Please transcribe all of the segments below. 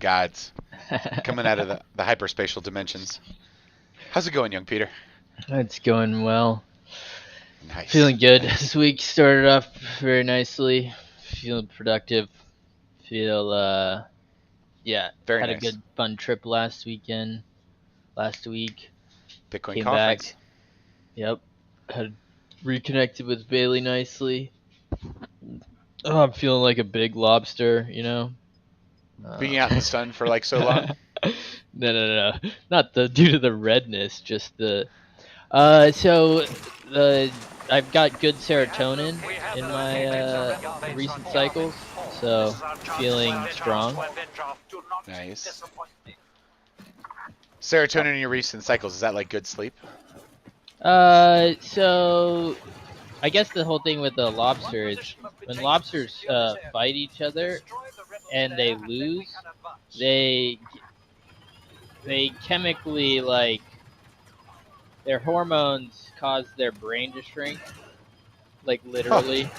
gods coming out of the hyperspatial dimensions. How's it going, young Peter? It's going well. Nice. Feeling good. This week started off very nicely. Feeling productive. Feel yeah. Very Had a nice. good fun trip last week. Bitcoin Came conference. back. Yep. Had reconnected with Bailey nicely. Oh, I'm feeling like a big lobster, you know. Being out in the sun for like so long. No. Not due to the redness, just the I've got good serotonin in my recent cycles, so feeling strong. Nice. Serotonin in your recent cycles, is that like good sleep? So I guess the whole thing with the lobster is when lobsters fight each other and they lose, they chemically, like, their hormones cause their brain to shrink, like literally.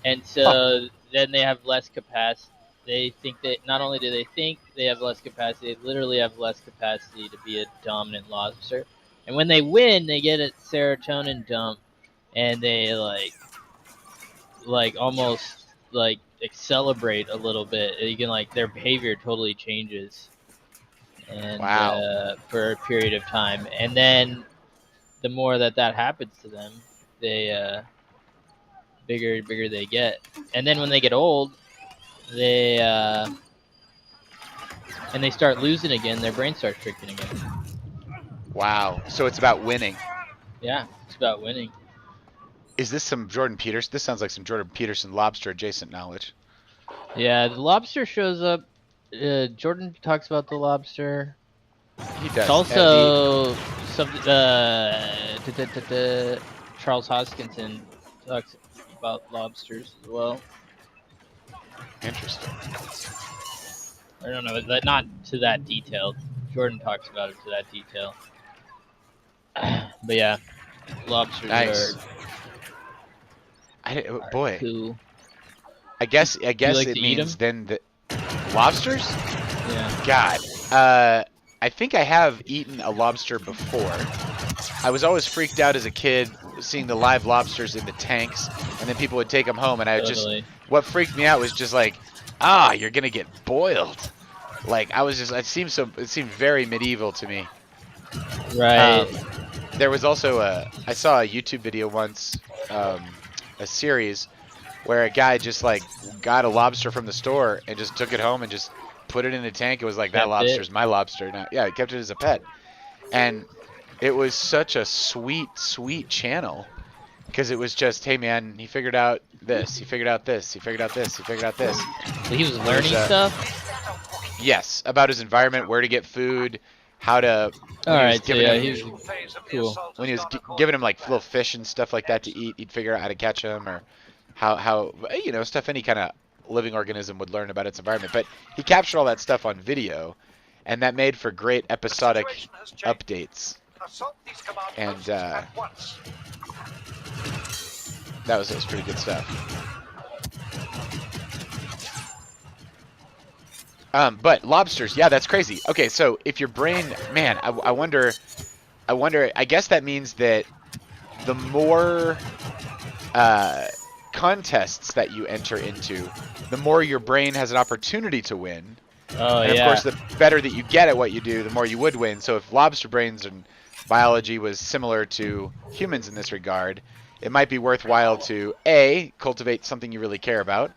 And so then they have less capacity. They think that not only do they think they have less capacity, they literally have less capacity to be a dominant lobster. And when they win, they get a serotonin dump, and they like almost like celebrate a little bit. You can, like, their behavior totally changes, and Wow. for a period of time. And then the more that happens to them, they bigger they get. And then when they get old, they and they start losing again, their brain starts shrinking again. Wow. So it's about winning. Yeah, it's about winning. Is this some Jordan Peterson? This sounds like some Jordan Peterson lobster adjacent knowledge. Yeah, the lobster shows up. Jordan talks about the lobster. He does. It's also something. Charles Hoskinson talks about lobsters as well. Interesting. I don't know, not to that detailed. Jordan talks about it to that detail. But yeah, lobsters Nice. are Boy, cool. I guess like it to eat means then that lobsters. Yeah. God, I think I have eaten a lobster before. I was always freaked out as a kid seeing the live lobsters in the tanks, and then people would take them home, and Totally. what freaked me out was just like, you're gonna get boiled. Like it seemed very medieval to me. Right. There was also I saw a YouTube video once, a series where a guy just like got a lobster from the store and just took it home and just put it in a tank. It was like, that lobster's my lobster now. Yeah, he kept it as a pet. And it was such a sweet channel, because it was just, hey man, he figured out this, he figured out this, he figured out this, he figured out this. So he was learning stuff? Yes, about his environment, where to get food, how to... Alright, so yeah, he's cool. When he was giving him like little fish and stuff like that to eat, he'd figure out how to catch them, or how stuff any kind of living organism would learn about its environment. But he captured all that stuff on video, and that made for great episodic updates. And that was pretty good stuff. But lobsters, yeah, that's crazy. Okay, so if your brain, man, I wonder, I guess that means that the more contests that you enter into, the more your brain has an opportunity to win. Oh, and of course, the better that you get at what you do, the more you would win. So if lobster brains and biology was similar to humans in this regard, it might be worthwhile to A, cultivate something you really care about,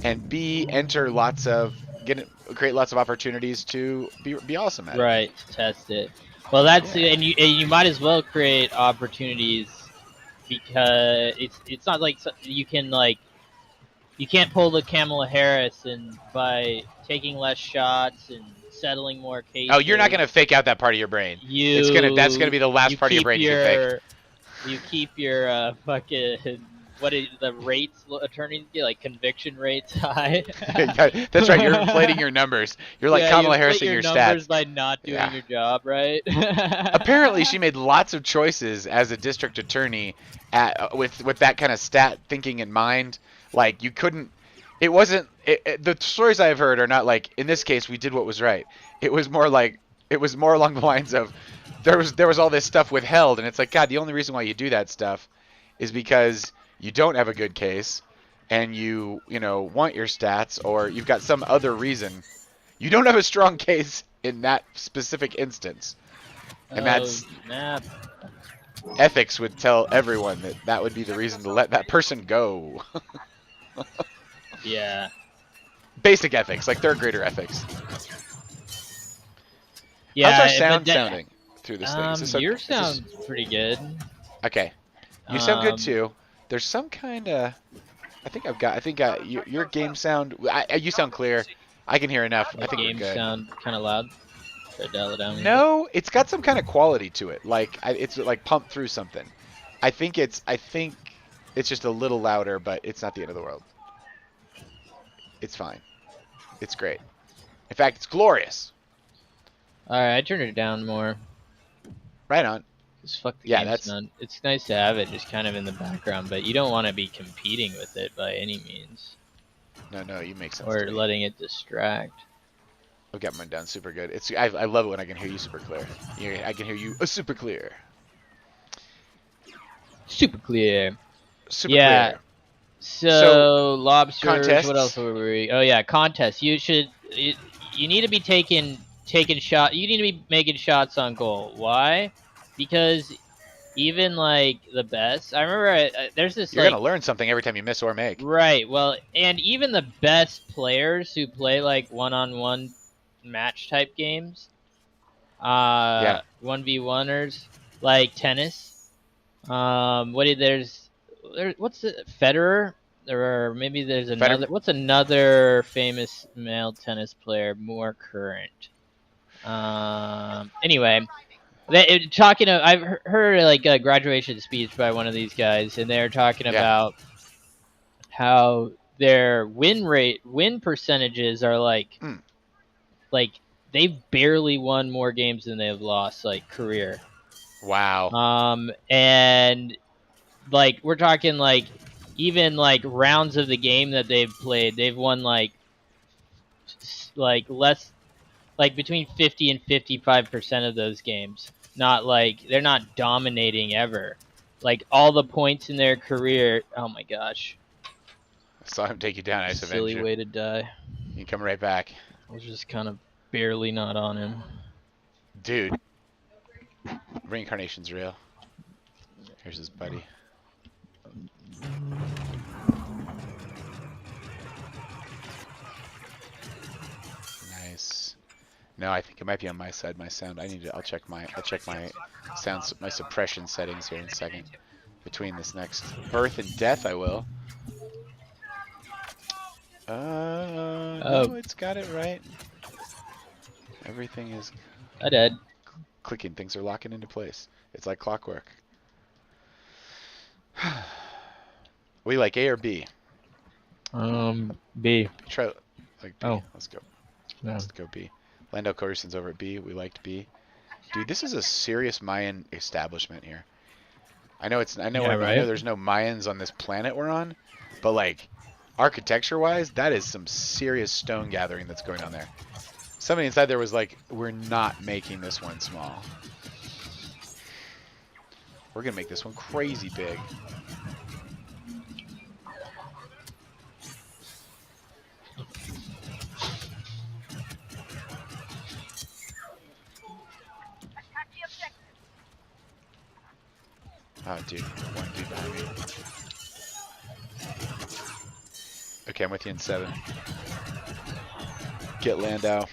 and B, create lots of opportunities to be awesome at it. Right, test it. Well, and you might as well create opportunities, because it's not like you can't pull the Kamala Harris and by taking less shots and settling more cases. Oh, you're not gonna fake out that part of your brain. That's gonna be the last part of your brain you fake. You keep your fucking the rates attorneys get, like conviction rates high. That's right. You're inflating your numbers. You're like Kamala Harris in your numbers stats by not doing your job right. Apparently, she made lots of choices as a district attorney with that kind of stat thinking in mind. Like, you couldn't. It wasn't the stories I've heard are not like, in this case we did what was right. It was more like, it was more along the lines of there was all this stuff withheld, and it's like, God, the only reason why you do that stuff is because you don't have a good case, and you know, want your stats, or you've got some other reason. You don't have a strong case in that specific instance, and Oh, that's map. ethics would tell everyone that that would be the reason to let that person go. Yeah. Basic ethics, like third grader ethics. How's our Yeah, but sound sounding through this thing? Is this okay? yours sounds pretty good. Okay? You sound good Um, too. There's some kind of, I think your game sound. You sound clear. I can hear enough. I my think we're games good. sound kind of loud. Should I dial it down a little bit? No, it's got some kind of quality to it. Like it's like pumped through something. I think it's just a little louder, but it's not the end of the world. It's fine. It's great. In fact, it's glorious. Alright, I turned it down more. Right on. Just fuck the Yeah, game sound. It's nice to have it just kind of in the background, but you don't want to be competing with it by any means. No, you make sense. Or letting it distract. I've got mine down super good. I love it when I can hear you super clear. I can hear you super clear. Super clear. Super Yeah. clear. So lobsters. contests? What else were we? Oh yeah, contests. You need to be taking shot. You need to be making shots on goal. Why? Because even like the best. I remember there's this You're like gonna learn something every time you miss or make. right. Well, and even the best players who play like one-on-one match type games, Yeah. 1v1ers like tennis. What's the Federer? Or maybe there's another. What's another famous male tennis player more current? Anyway, I've heard like a graduation speech by one of these guys, and they're talking about how their win percentages are like they've barely won more games than they've lost, like career. Wow. And like we're talking like even like rounds of the game that they've played, they've won like less, like between 50 and 55% of those games. Not like they're not dominating ever. Like all the points in their career. Oh my gosh. I saw him take you down, Ice Avenger. Silly way to die. You can come right back. I was just kind of barely not on him. Dude. Reincarnation's real. Here's his buddy. Nice. No, I think it might be on my side. My sound. I'll check my sound, my suppression settings here in a second. Between this next birth and death, I will. No, it's got it right. Everything is. I did. Clicking. Things are locking into place. It's like clockwork. We like A or B? B. Try like B. Oh. Let's go. No. Let's go B. Lando Coruscant's over at B. We liked B. Dude, this is a serious Mayan establishment here. I know I know there's no Mayans on this planet we're on, but like architecture-wise, that is some serious stone gathering that's going on there. Somebody inside there was like, "We're not making this one small. We're gonna make this one crazy big." Oh, dude, one dude behind me. Okay, I'm with you in 7. Get Landau.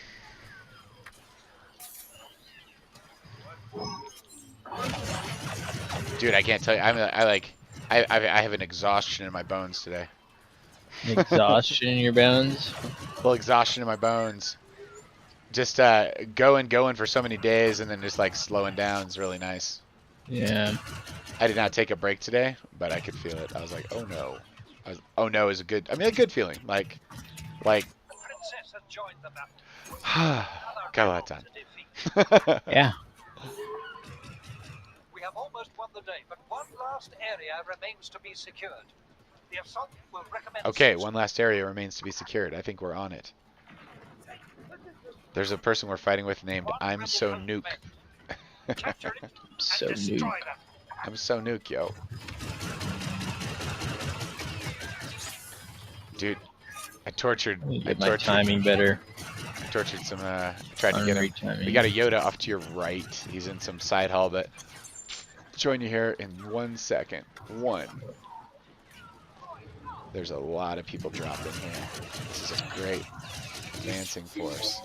Dude, I can't tell you. I have an exhaustion in my bones today. Exhaustion in your bones? Well, exhaustion in my bones. Just going for so many days and then just like slowing down is really nice. Yeah. I did not take a break today, but I could feel it. I was like, oh no. Oh no is a good feeling. Like, got a lot of time. Yeah. We have almost won the day, but one last area remains to be secured. Okay, one last area remains to be secured. I think we're on it. There's a person we're fighting with named I'm So Nuke. So nuke. I'm So Nuke, yo. Dude, I tortured Let me get my timing better. some, tried to get him. Timing. We got a Yoda off to your right. He's in some side hall, but join you here in 1 second. There's a lot of people dropping here. This is a great advancing force.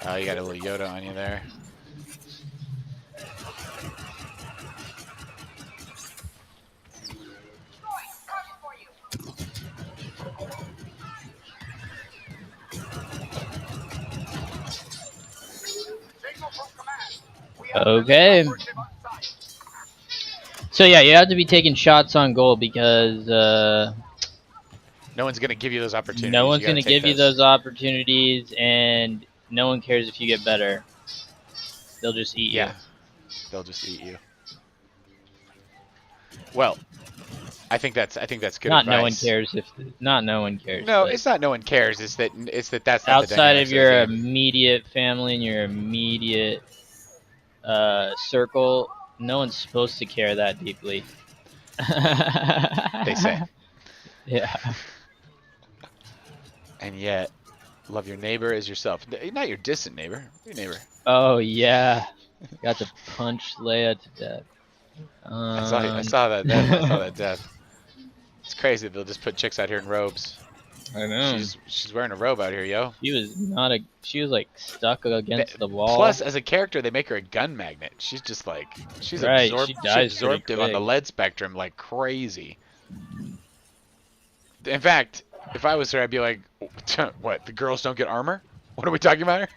Oh, you got a little Yoda on you there. Okay. So yeah, you have to be taking shots on goal because no one's gonna give you those opportunities. No one's gonna give you those opportunities, and no one cares if you get better. They'll just eat you. Yeah, they'll just eat you. Well, I think that's good Not advice. no one cares if not no one cares. No, it's not no one cares. It's that that's not outside the of your immediate family and your immediate circle. No one's supposed to care that deeply. They say. Yeah. And yet, love your neighbor as yourself. Not your distant neighbor. Your neighbor. Oh yeah. Got to punch Leia to death. I saw that death. I saw that death. It's crazy. They'll just put chicks out here in robes. I know. She's wearing a robe out here, yo. She was like stuck against the wall. Plus, as a character, they make her a gun magnet. She's just like she's right, absorptive on the lead spectrum like crazy. In fact, if I was her, I'd be like, "What? The girls don't get armor? What are we talking about here?"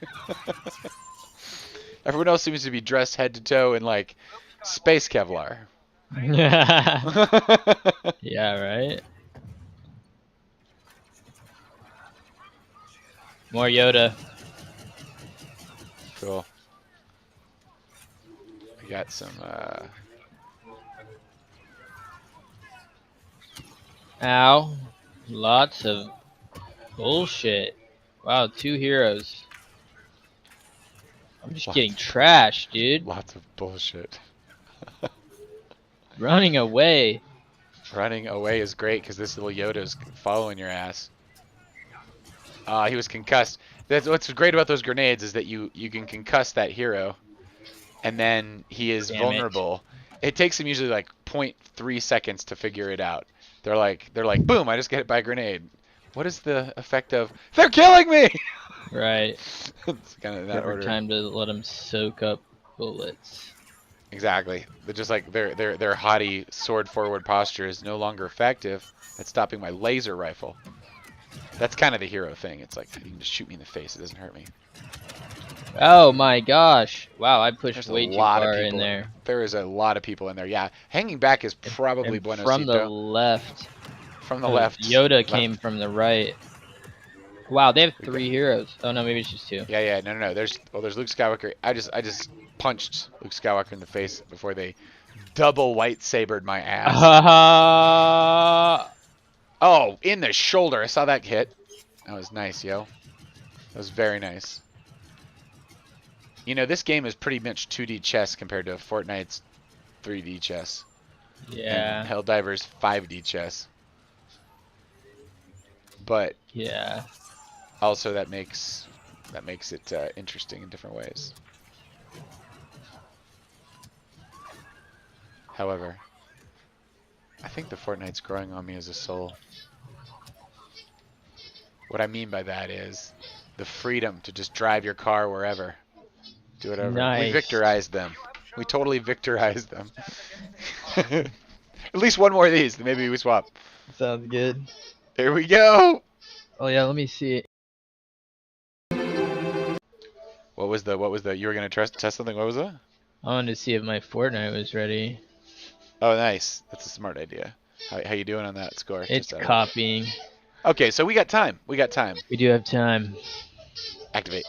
Everyone else seems to be dressed head to toe in like space Kevlar. Yeah, right. More Yoda. Cool. We got some, Ow. Lots of bullshit. Wow, 2 heroes. I'm just getting trashed, dude. Lots of bullshit. Running away. Running away is great because this little Yoda's following your ass. He was concussed. That's what's great about those grenades is that you can concuss that hero, and then he is vulnerable. It takes him usually like 0.3 seconds to figure it out. They're like, boom! I just get hit by a grenade. What is the effect of? They're killing me! Right. It's kind of that order. Time to let them soak up bullets. Exactly. They're just like their haughty sword forward posture is no longer effective at stopping my laser rifle. That's kind of the hero thing. It's like, you can just shoot me in the face. It doesn't hurt me. Oh my gosh. Wow, I pushed There's way too far in there. There is a lot of people in there. Yeah, hanging back is probably bueno from the left. From the left. Yoda came from the right. Wow, they have 3 heroes. Oh no, maybe it's just 2. Yeah, no. There's Luke Skywalker. I just punched Luke Skywalker in the face before they double white-sabered my ass. Oh, in the shoulder. I saw that hit. That was nice, yo. That was very nice. You know, this game is pretty much 2D chess compared to Fortnite's 3D chess. Yeah. And Helldiver's 5D chess. But yeah. Also, that makes it interesting in different ways. However, I think the Fortnite's growing on me as a soul. What I mean by that is the freedom to just drive your car wherever. Do whatever. Nice. We victorized them. We totally victorized them. At least one more of these, then maybe we swap. Sounds good. Here we go. Oh yeah, let me see. What was the you were gonna test something? What was it? I wanted to see if my Fortnite was ready. Oh, nice. That's a smart idea. How you doing on that score? It's copying. Okay, so we got time. We got time. We do have time. Activate.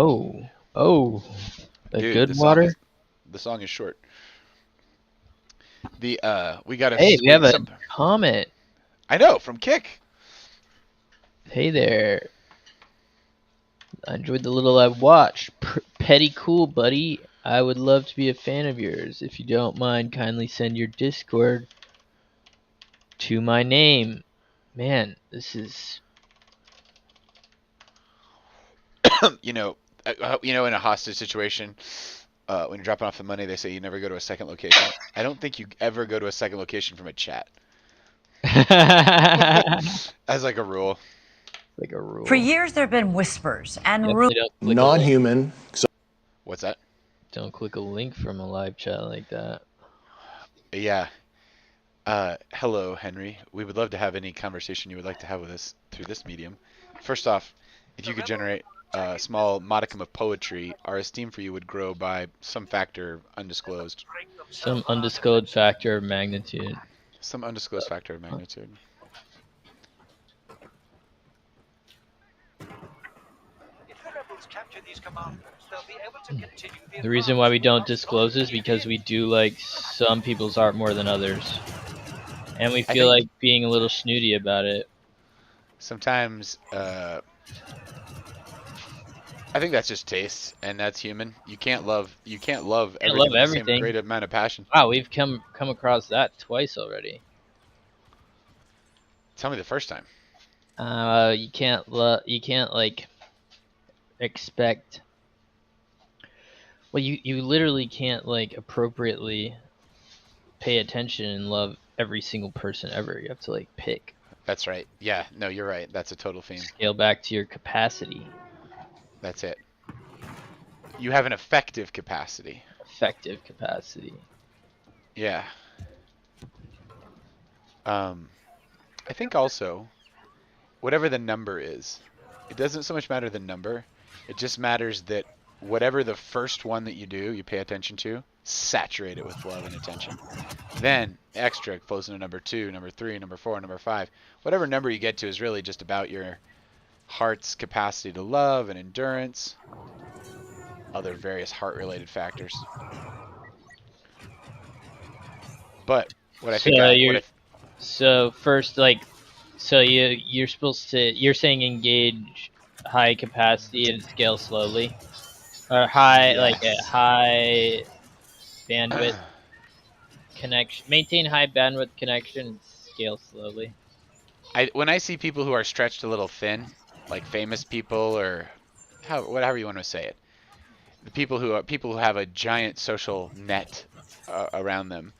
Oh, a Dude, good water. the song is short. We got Hey, we have a some. comment. I know, from Kick. Hey there. I enjoyed the little I watched. Petty cool, buddy. I would love to be a fan of yours. If you don't mind, kindly send your Discord to my name. Man, this is In a hostage situation, when you're dropping off the money, they say you never go to a second location. I don't think you ever go to a second location from a chat. As like a rule. like a rule. For years, there have been whispers and Definitely don't click Non-human. What's that? Don't click a link from a live chat like that. Yeah. Hello, Henry. We would love to have any conversation you would like to have with us through this medium. First off, if you could generate a small modicum of poetry, our esteem for you would grow by some factor undisclosed. Some undisclosed factor of magnitude. Some undisclosed factor of magnitude. The reason why we don't disclose is because we do like some people's art more than others. And we feel like being a little snooty about it. Sometimes, I think that's just taste, and that's human. You can't love everything with the same great amount of passion. Wow, we've come across that twice already. Tell me the first time. You can't like expect. Well, you literally can't like appropriately pay attention and love every single person ever. You have to like pick. That's right. Yeah, no, you're right. That's a total theme. Scale back to your capacity. That's it. You have an effective capacity. Effective capacity. Yeah. I think also, whatever the number is, it doesn't so much matter the number. It just matters that whatever the first one that you do, you pay attention to, saturate it with love and attention. Then extra flows into number 2, number 3, number 4, number 5. Whatever number you get to is really just about your heart's capacity to love and endurance, other various heart-related factors. But what I think so first, like, so you're supposed to, you're saying engage high capacity and scale slowly, or high, like a high bandwidth connection, maintain high bandwidth connection and scale slowly. When I see people who are stretched a little thin, like famous people or whatever you want to say it, the people who have a giant social net around them,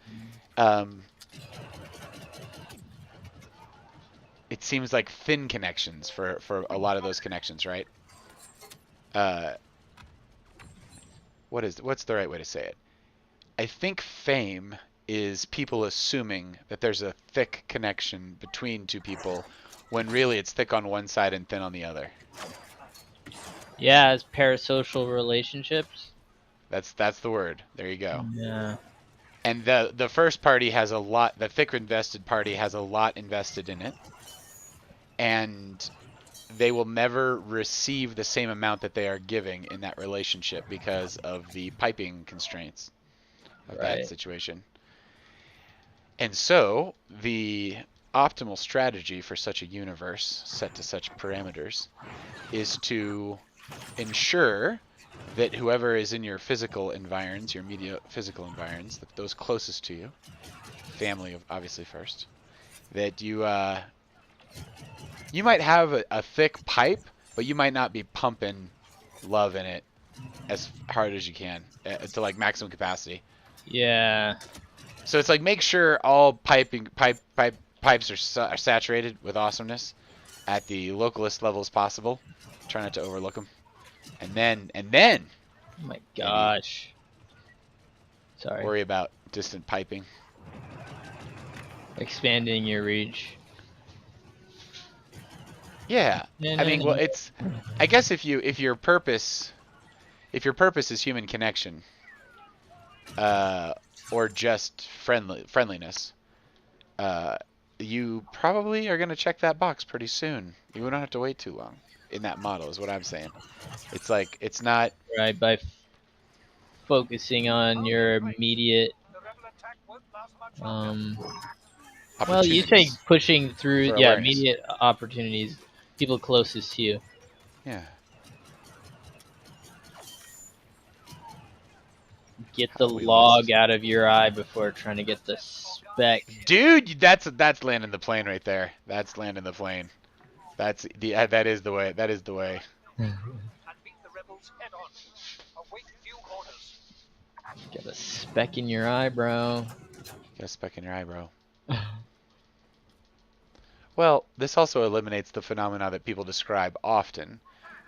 it seems like thin connections for a lot of those connections, right? What's the right way to say it? I think fame is people assuming that there's a thick connection between two people when really it's thick on one side and thin on the other. Yeah, as parasocial relationships. That's the word. There you go. Yeah. And the first party has a lot, the thick invested party has a lot invested in it. And they will never receive the same amount that they are giving in that relationship because of the piping constraints of that situation. And so the optimal strategy for such a universe set to such parameters is to ensure that whoever is in your physical environs, your immediate physical environs, those closest to you, family obviously first, that you might have a thick pipe, but you might not be pumping love in it as hard as you can to like maximum capacity. Yeah. So it's like make sure all pipes are saturated with awesomeness at the localist levels possible. Try not to overlook them. And then oh my gosh. Sorry. Worry about distant piping. Expanding your reach. Yeah. I mean, well, it's, I guess if your purpose is human connection, or just friendliness, you probably are going to check that box pretty soon. You don't have to wait too long. in that model is what I'm saying. It's like it's not Right, by focusing on your immediate. Well, you say opportunities pushing through, for yeah, awareness. immediate opportunities, people closest to you. Yeah. Get How the do we log list? out of your eye before trying to get the speck. Dude, that's landing the plane right there. That's landing the plane. That's the that is the way. That is the way. Get a speck in your eye, bro. Got a speck in your eye, bro. Well, this also eliminates the phenomena that people describe often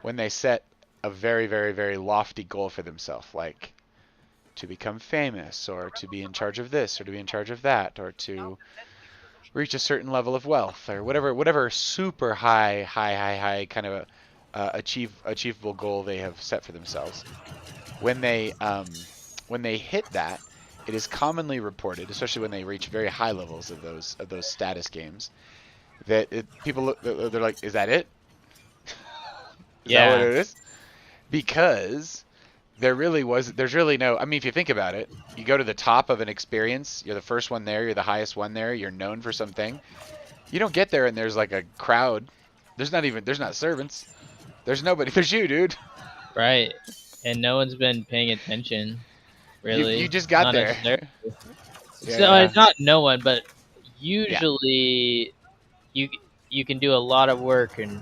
when they set a very, very, very lofty goal for themselves, like to become famous, or to be in charge of this, or to be in charge of that, or to reach a certain level of wealth, or whatever super high kind of achievable goal they have set for themselves. When they hit that, it is commonly reported, especially when they reach very high levels of those status games, that people look, they're like, is that it? Is that what Yeah, it is? Because there's really no, I mean, if you think about it, you go to the top of an experience, you're the first one there, you're the highest one there, you're known for something. You don't get there and there's like a crowd. There's not servants. There's nobody. There's you, dude. right. And no one's been paying attention, You really. just got Not there. necessarily. So Yeah. not no one, but Yeah. usually you you can do a lot of work and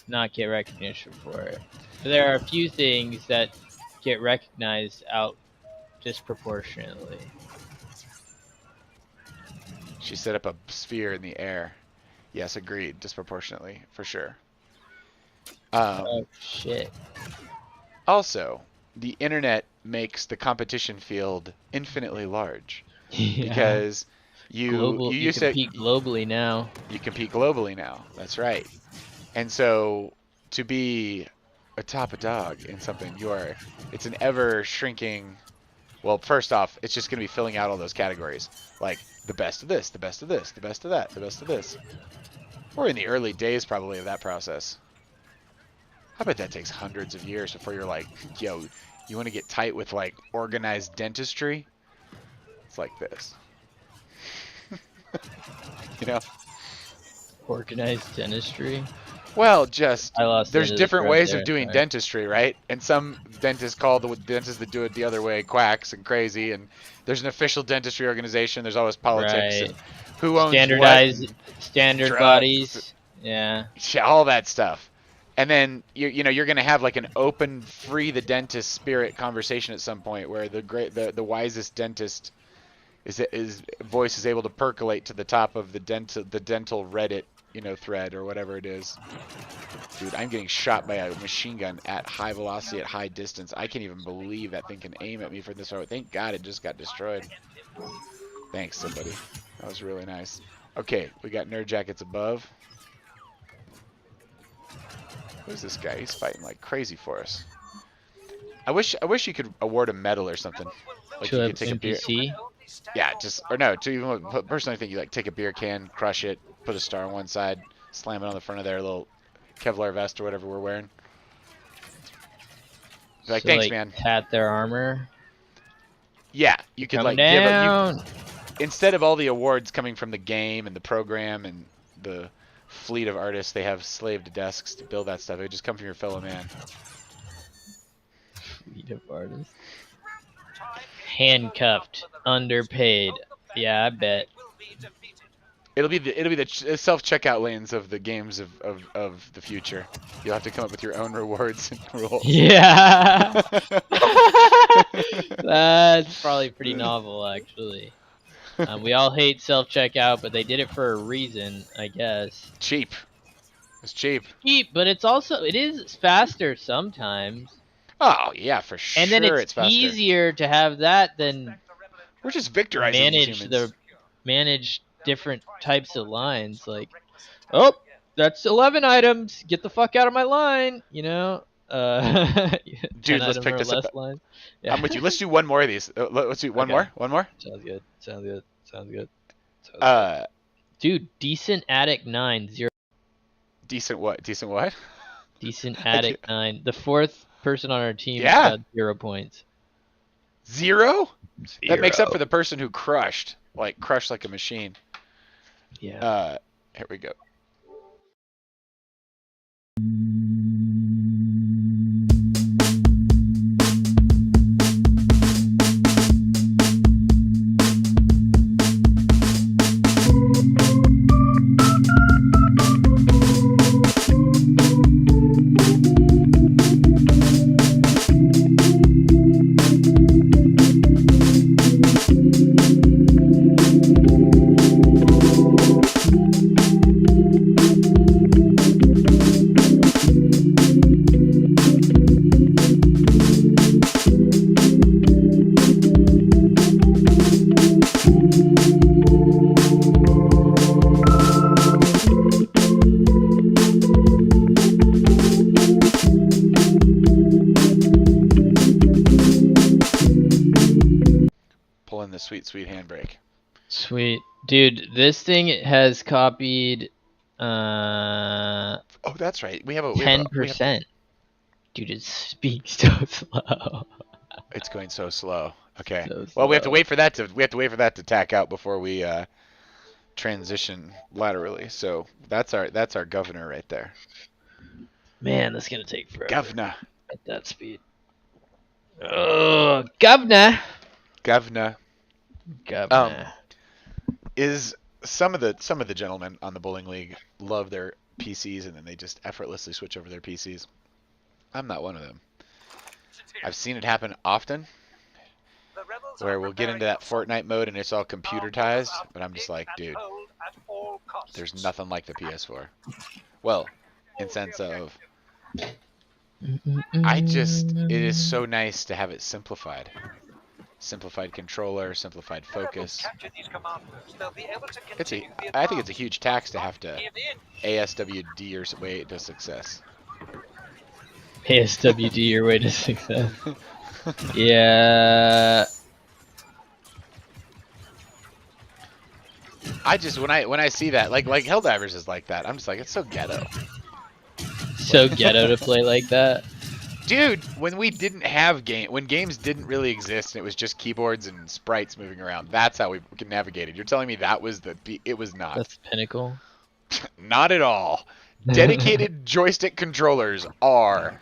not get recognition for it. But there are a few things that get recognized out disproportionately. She set up a sphere in the air. Yes, agreed. Disproportionately, for sure. Oh shit. Also, the internet makes the competition field infinitely large Yeah. because Global, you you used to compete globally now. you compete globally now. That's right. And so to be a top dog in something, it's an ever shrinking. Well, first off, it's just going to be filling out all those categories, like the best of this, the best of this, the best of that, the best of this. We're in the early days probably of that process. I bet that takes hundreds of years before you're like, yo, you want to get tight with like organized dentistry? It's like this. You know? Organized dentistry. Well, just I lost the there's end of the different thread ways of there. doing Sorry. dentistry, right? And some dentists call the dentists that do it the other way quacks and crazy. And there's an official dentistry organization. There's always politics Right. and who owns what Standardized and standard drugs, bodies. Yeah. all that stuff. And then you're gonna have like an open, free the dentist spirit conversation at some point where the wisest dentist is voice is able to percolate to the top of the dental Reddit thread or whatever it is. Dude, I'm getting shot by a machine gun at high velocity at high distance. I can't even believe that thing can aim at me from this far. Thank God it just got destroyed. Thanks, somebody. That was really nice. Okay, we got nerd jackets above. Who's this guy? He's fighting like crazy for us. I wish you could award a medal or something. Like To you an could take a beer. NPC. Yeah, or no. To even personally, I think you like take a beer can, crush it, put a star on one side, slam it on the front of their little Kevlar vest or whatever we're wearing. Be like, So, thanks, like, man. pat their armor. Yeah, you could Coming like give down. instead of all the awards coming from the game and the program and the fleet of artists they have slaved desks to build that stuff, it would just come from your fellow man. Fleet of artists. Handcuffed. Underpaid. Yeah, I bet. It'll be the self-checkout lanes of the games of the future. You'll have to come up with your own rewards and rules. Yeah. That's probably pretty novel, actually. We all hate self-checkout, but they did it for a reason, I guess. Cheap. It's cheap. Cheap, but it is faster sometimes. Oh yeah, for sure. And then it's it's faster. easier to have that than We're just victorizing these humans. manage different types of lines. Like, oh, that's 11 items. Get the fuck out of my line. You know. 10 Dude, let's items pick or this less up. line. Yeah. I'm with you. Let's do one more of these. Let's do one Okay. more. One more. Sounds good. Sounds good. Sounds good. Sounds good. Dude, decent attic 9 0. Decent what? Decent what? Decent I Addict can't- 9. The fourth person on our team Yeah. got 0 points. 0? That makes up 0. for the person who crushed like a machine. Yeah. Here we go. Pulling the sweet, sweet handbrake. Sweet. Dude, this thing has copied Oh, that's right. We have a 10%. Dude, it speaks so slow. It's going so slow. Okay. So Well, we have to slow. wait for that to tack out before we transition laterally. So that's our governor right there. Man, that's gonna take forever. Governor. At that speed. Oh, governor. Governor. Governor. Is some of the gentlemen on the bowling league love their PCs and then they just effortlessly switch over their PCs. I'm not one of them. I've seen it happen often where we'll get into that Fortnite mode and it's all computerized, but I'm just like, dude, there's nothing like the PS4. Well, in sense of it is so nice to have it simplified. Simplified controller, simplified focus. I think it's a huge tax to have to ASWD your way to success. ASWD your way to success. Yeah. I just when I see that like Helldivers is like that, I'm just like, it's so ghetto. So ghetto to play like that. Dude, when games didn't really exist and it was just keyboards and sprites moving around, that's how we navigated. You're telling me that was it was not. That's pinnacle. Not at all. Dedicated joystick controllers are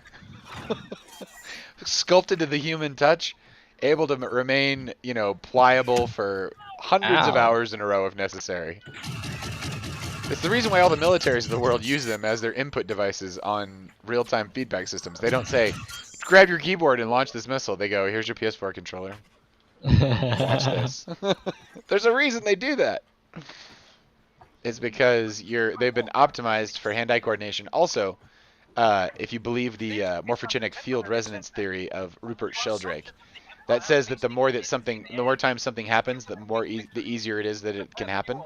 sculpted to the human touch, able to remain, pliable for hundreds of hours in a row if necessary. It's the reason why all the militaries of the world use them as their input devices on real-time feedback systems. They don't say, grab your keyboard and launch this missile. They go, here's your PS4 controller. Watch this. There's a reason they do that. It's because they've been optimized for hand-eye coordination. Also, if you believe the morphogenic field resonance theory of Rupert Sheldrake, that says that the more times something happens, the easier it is that it can happen.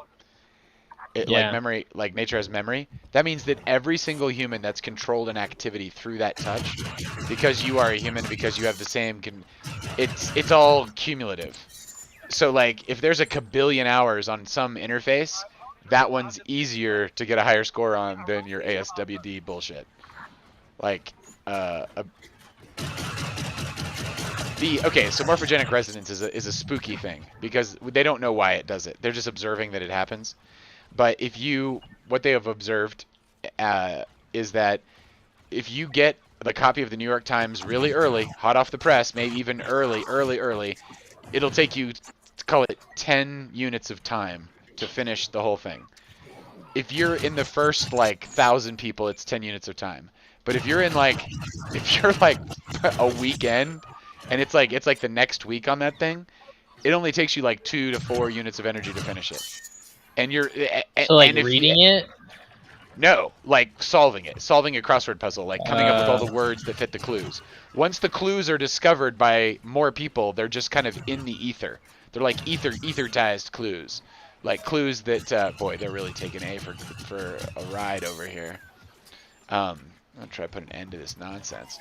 Like memory, like nature has memory. That means that every single human that's controlled an activity through that touch, because you are a human, because you have the same, it's all cumulative. So like, if there's a kabillion hours on some interface, that one's easier to get a higher score on than your ASWD bullshit. Like, so morphogenic resonance is a spooky thing because they don't know why it does it. They're just observing that it happens. But what they have observed is that if you get the copy of the New York Times really early, hot off the press, maybe even early, it'll take you, call it 10 units of time to finish the whole thing. If you're in the first 1,000 people, it's 10 units of time. But if you're a weekend and it's like the next week on that thing, it only takes you 2 to 4 units of energy to finish it. And you're reading it? No, solving a crossword puzzle, coming up with all the words that fit the clues. Once the clues are discovered by more people, they're just kind of in the ether. They're like ether-tized clues, clues that boy, they're really taking A for a ride over here. I'm gonna try to put an end to this nonsense.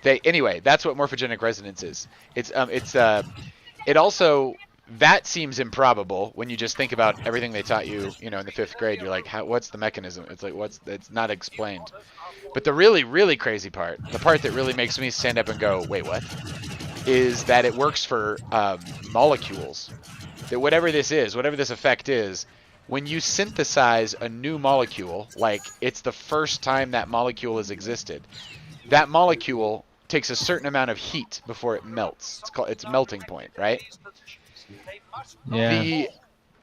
Anyway, that's what morphogenic resonance is. It also that seems improbable when you just think about everything they taught you, in the 5th grade. You're like, what's the mechanism? It's like, it's not explained. But the really, really crazy part, the part that really makes me stand up and go, wait, what? Is that it works for molecules. That whatever this is, whatever this effect is, when you synthesize a new molecule, like it's the first time that molecule has existed, that molecule takes a certain amount of heat before it melts. It's called its melting point, right? Yeah.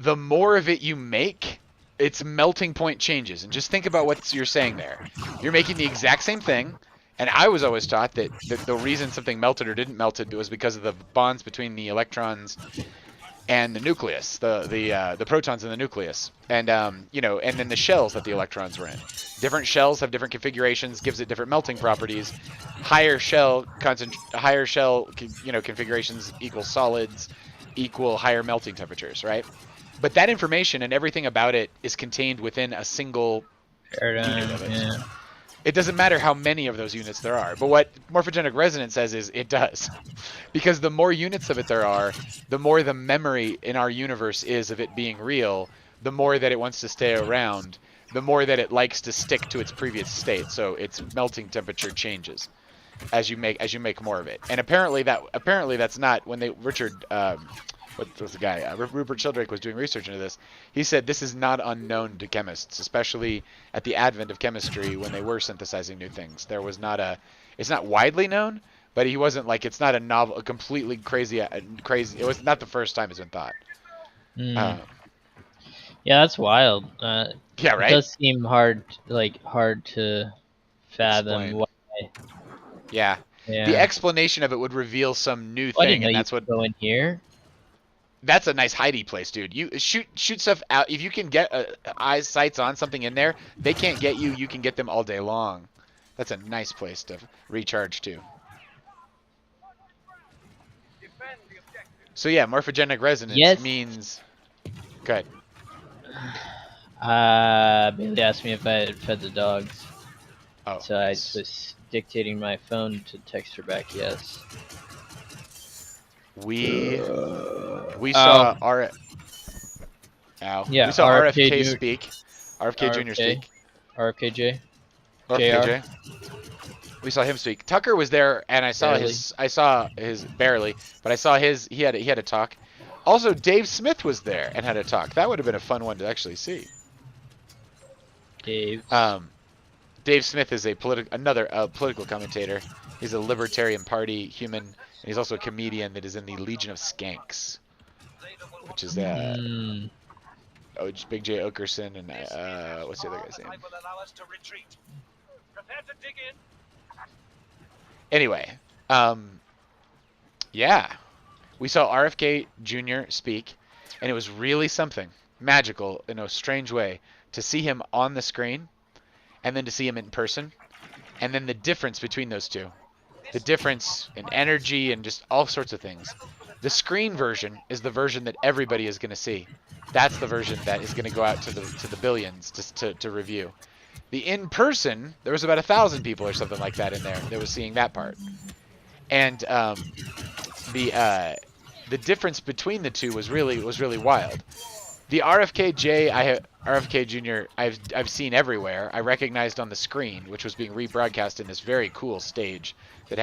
The more of it you make, its melting point changes. And just think about what you're saying there. You're making the exact same thing, and I was always taught that the reason something melted or didn't melt it was because of the bonds between the electrons and the nucleus, the protons in the nucleus, and and then the shells that the electrons were in. Different shells have different configurations, gives it different melting properties. Higher shell configurations equal solids, equal higher melting temperatures, right? But that information and everything about it is contained within a single unit of it. Yeah. It doesn't matter how many of those units there are. But what morphogenic resonance says is it does. Because the more units of it there are, the more the memory in our universe is of it being real, the more that it wants to stay around, the more that it likes to stick to its previous state. So its melting temperature changes as you make more of it. And apparently that's not when what was the guy? Rupert Sheldrake was doing research into this. He said this is not unknown to chemists, especially at the advent of chemistry when they were synthesizing new things. There was not it's not widely known, but he wasn't like, it's not a novel, a completely crazy. It was not the first time it's been thought. Yeah, that's wild. Yeah, right. It does seem hard to fathom Explain. why. Yeah. The explanation of it would reveal some new I didn't thing, know and you that's could what. go in here. That's a nice hidey place, dude. You shoot stuff out. If you can get sights on something in there, they can't get you. You can get them all day long. That's a nice place to recharge to. So yeah, morphogenic resonance means. Good. Bailey asked me if I had fed the dogs. Oh. So I was dictating my phone to text her back yes. We saw our. Ow. Yeah, We saw RFK RFK speak. RFK Jr. speak. RFKJ. RFKJ. We saw him speak. Tucker was there, and I saw his barely, but I saw his. He had a talk. Also, Dave Smith was there and had a talk. That would have been a fun one to actually see. Dave. Dave Smith is another political commentator. He's a Libertarian Party human, and he's also a comedian that is in the Legion of Skanks, which is Big J Okerson and what's the other guy's name? Anyway, yeah, we saw RFK Jr. speak, and it was really something magical in a strange way to see him on the screen, and then to see him in person, and then the difference between those two, the difference in energy and just all sorts of things. The screen version is the version that everybody is going to see. That's the version that is going to go out to the billions to review. The in-person, there was about 1,000 people or something like that in there that was seeing that part. And the difference between the two was really wild. The RFK Jr. I've seen everywhere. I recognized on the screen, which was being rebroadcast in this very cool stage that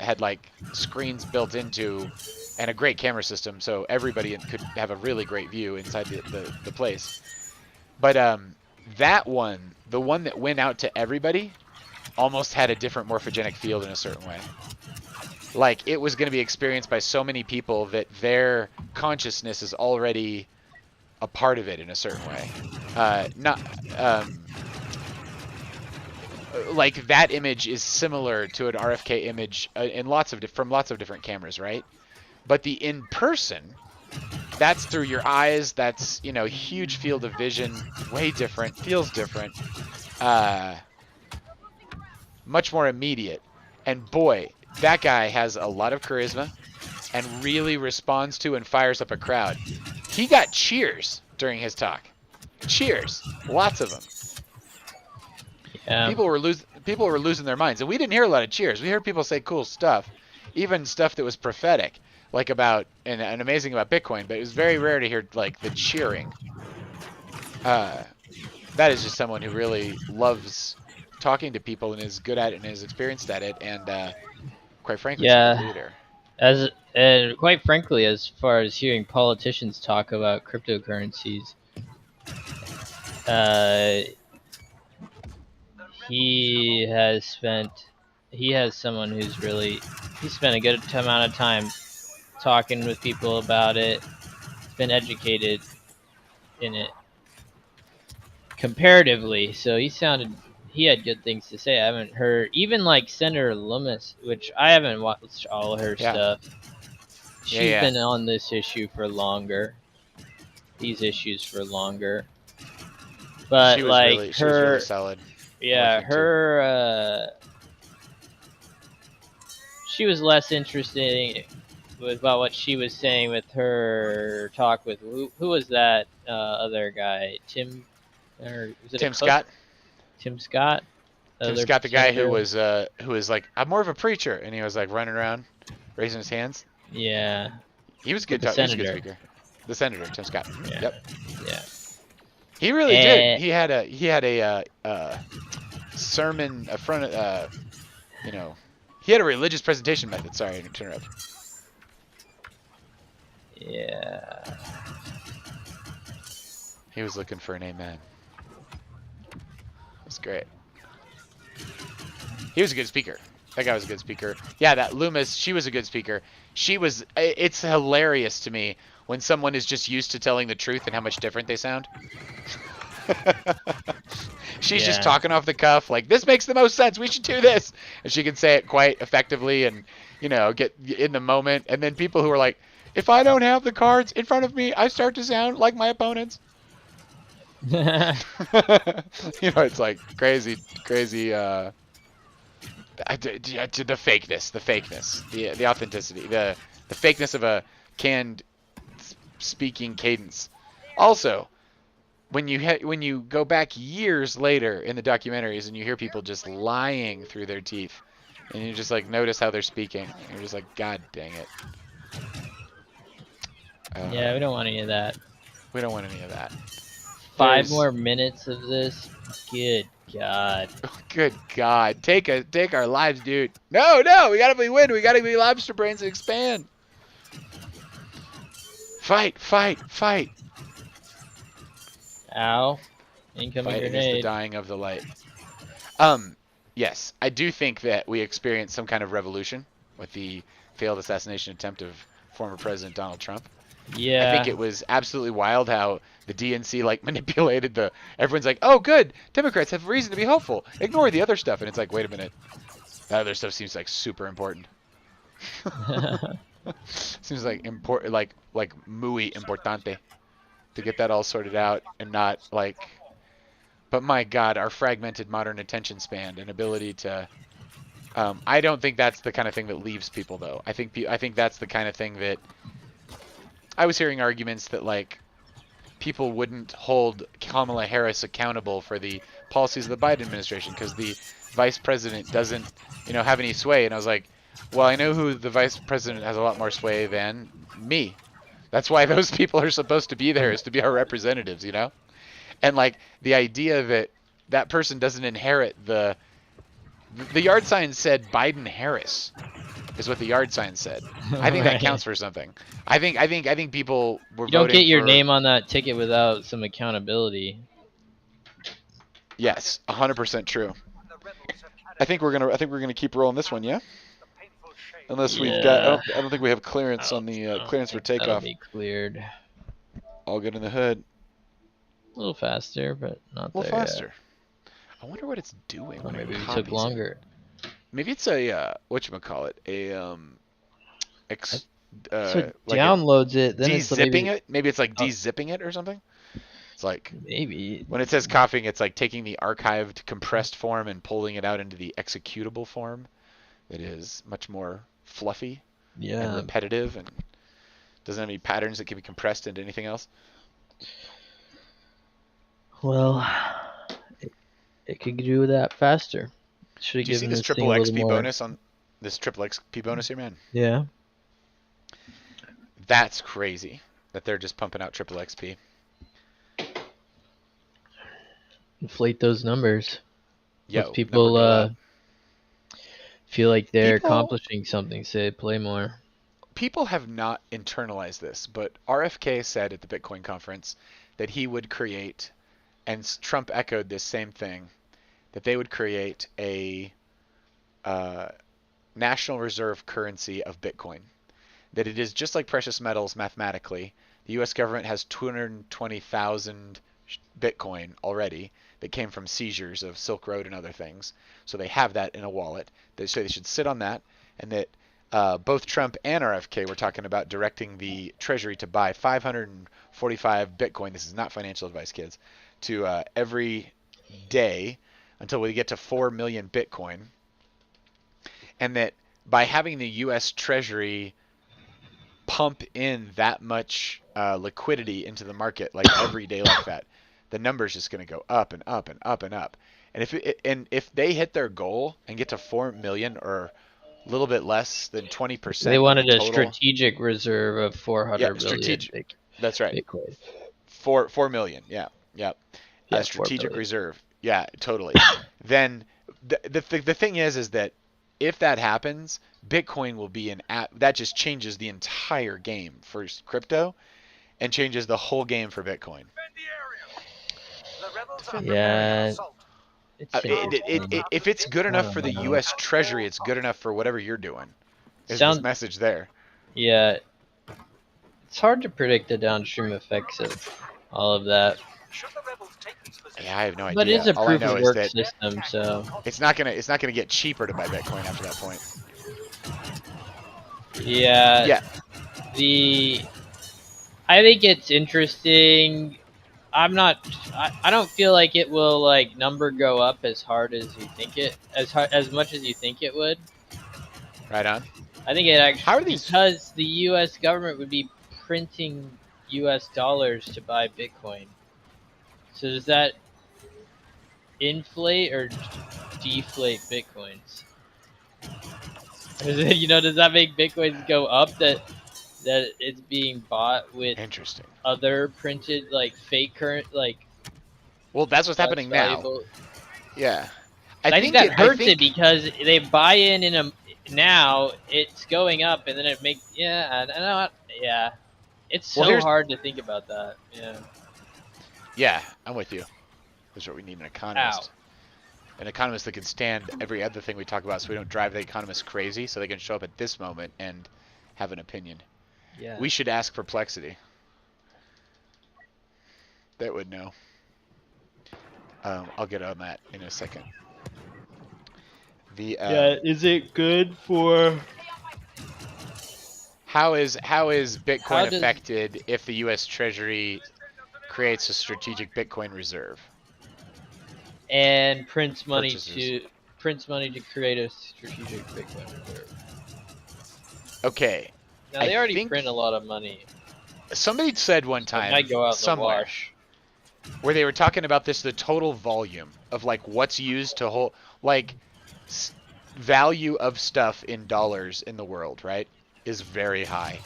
had like screens built into and a great camera system, so everybody could have a really great view inside the place. But that one, the one that went out to everybody, almost had a different morphogenic field in a certain way. Like, it was going to be experienced by so many people that their consciousness is already a part of it in a certain way. Like, that image is similar to an RFK image from lots of different cameras, right? But the in-person, that's through your eyes. That's, huge field of vision, way different, feels different, much more immediate. And boy, that guy has a lot of charisma and really responds to and fires up a crowd. He got cheers during his talk. Cheers, lots of them. Yeah. People were losing their minds, and we didn't hear a lot of cheers. We heard people say cool stuff, even stuff that was prophetic. like about and amazing about Bitcoin, but it was very rare to hear like the cheering. That is just someone who really loves talking to people and is good at it and is experienced at it, and quite frankly, is a good Yeah, leader. as and quite frankly, as far as hearing politicians talk about cryptocurrencies, uh, he has spent he has someone who's really he spent a good amount of time talking with people about it. He's been educated in it comparatively, so he had good things to say. I haven't heard even like Senator Loomis, which I haven't watched all her Yeah, stuff. yeah, She's yeah. been on this issue for longer, these issues for longer. She But was like really her, solid. I liked yeah, it too. her, she was less interesting with about what she was saying with her talk with who was that other guy, Tim, or was it a Tim cook? Scott. Tim Scott, Tim other Scott, the guy senator. who was like, I'm more of a preacher, and he was like running around, raising his hands. Yeah, He was with good. the He was a good senator. speaker. The senator, Tim Scott. Yeah, Yep. yeah. He really did. And He had a sermon, a front, you know, he had a religious presentation method. Sorry to interrupt. yeah, He was looking for an amen. That's great. He was a good speaker. That guy was a good speaker. Yeah, that Loomis, she was a good speaker. She was. It's hilarious to me when someone is just used to telling the truth and how much different they sound. She's just yeah. talking off the cuff, like, this makes the most sense. We should do this, and she can say it quite effectively, and get in the moment. And then people who are like, if I don't have the cards in front of me, I start to sound like my opponents. It's like crazy, crazy. The fakeness, the authenticity, the fakeness of a canned speaking cadence. Also, when you go back years later in the documentaries and you hear people just lying through their teeth, and you just like notice how they're speaking, and you're just like, God dang it. Yeah, we don't want any of that. We don't want any of that. 5 more minutes of this. Good God. Good God, take our lives, dude. No, we gotta be win. We gotta be lobster brains and expand. Fight. Ow. Incoming Fight against the grenade. dying of the light. Yes, I do think that we experienced some kind of revolution with the failed assassination attempt of former President Donald Trump. I think Yeah. it was absolutely wild how the DNC like manipulated everyone's like, oh good, Democrats have reason to be hopeful. Ignore the other stuff. And it's like, wait a minute. That other stuff seems like super important. Seems like important, like muy importante to get that all sorted out and not like. But my God, our fragmented modern attention span and ability to. I don't think that's the kind of thing that leaves people though. I think that's the kind of thing that. I was hearing arguments that like people wouldn't hold Kamala Harris accountable for the policies of the Biden administration because the vice president doesn't, have any sway. And I was like, well, I know who the vice president has a lot more sway than me. That's why those people are supposed to be there, is to be our representatives, And like the idea that that person doesn't inherit the yard sign said Biden Harris is what the yard sign said. I think that counts for something. I think people were You don't voting get your for, name on that ticket without some accountability. yes, 100% true. I think we're gonna keep rolling this one, yeah. Unless we've got, I don't think we have clearance on the clearance for takeoff. That'll be cleared. All good in the hood. A little faster, but not A little there faster. I wonder what it's doing yet. Or when maybe it we copies took longer. it. Maybe it's a whatchamacallit, So it like downloads it, then it's de-zipping it. Maybe it's like de-zipping it or something. It's like maybe when it says copying, it's like taking the archived compressed form and pulling it out into the executable form. That is much more fluffy and repetitive and doesn't have any patterns that can be compressed into anything else. Well, it could do that faster. Do you see this triple XP bonus on this triple XP bonus here, man? Yeah. That's crazy that they're just pumping out triple XP. Inflate those numbers. Let Yo, number people go up. feel like they're People accomplishing something. Say play more. people have not internalized this, but RFK said at the Bitcoin conference that he would create, and Trump echoed this same thing, that they would create a national reserve currency of Bitcoin. That it is just like precious metals mathematically. The U.S. government has 220,000 Bitcoin already that came from seizures of Silk Road and other things. So they have that in a wallet. They say they should sit on that, and that both Trump and RFK were talking about directing the Treasury to buy 545 Bitcoin. This is not financial advice, kids. To every day until we get to 4 million Bitcoin, and that by having the U.S. Treasury pump in that much liquidity into the market like every day like that, the number's just going to go up and up and up and up. And if they hit their goal and get to 4 million or a little bit less than 20% They of wanted the a total, strategic reserve of 400 million that's right, Bitcoin. 4 million, yeah, yeah, Yeah, a 4 strategic million. reserve, yeah, totally. Then the thing is that if that happens, Bitcoin will be that just changes the entire game for crypto and changes the whole game for Bitcoin. Yeah, it's interesting. If it's good I enough for don't the know. U.S. Treasury, it's good enough for whatever you're doing. Is this Sound message there? yeah. It's hard to predict the downstream effects of all of that, Yeah, I have no but it's idea. a All I proof know of is work that system, so it's not gonna get cheaper to buy Bitcoin after that point. yeah. Yeah, The I think it's interesting. I don't feel like it will like number go up as hard as you think it as much as you think it would. right on. I think it How actually are these? because the U.S. government would be printing U.S. dollars to buy Bitcoin. So does that inflate or deflate Bitcoins? Does that make Bitcoins go up that it's being bought with Interesting. other printed like fake current like Well, that's what's less happening now. valuable? Yeah, I think that hurts it because they buy in a now it's going up and then it makes I don't know yeah it's well, so here's hard to think about that yeah, I'm with you. That's what we need, an ow economist. An economist that can stand every other thing we talk about so we don't drive the economists crazy, so they can show up at this moment and have an opinion. yeah We should ask Perplexity. That would know. I'll get on that in a second. The is it good for how is Bitcoin how does affected if the U.S. Treasury creates a strategic Bitcoin reserve? and prints money Purchases. to create a strategic Bitcoin reserve. Okay, Now I they already think print a lot of money, somebody said one so it time might go out in the somewhere wash. where they were talking about this, the total volume of like what's used to hold, like value of stuff in dollars in the world, right, is very high.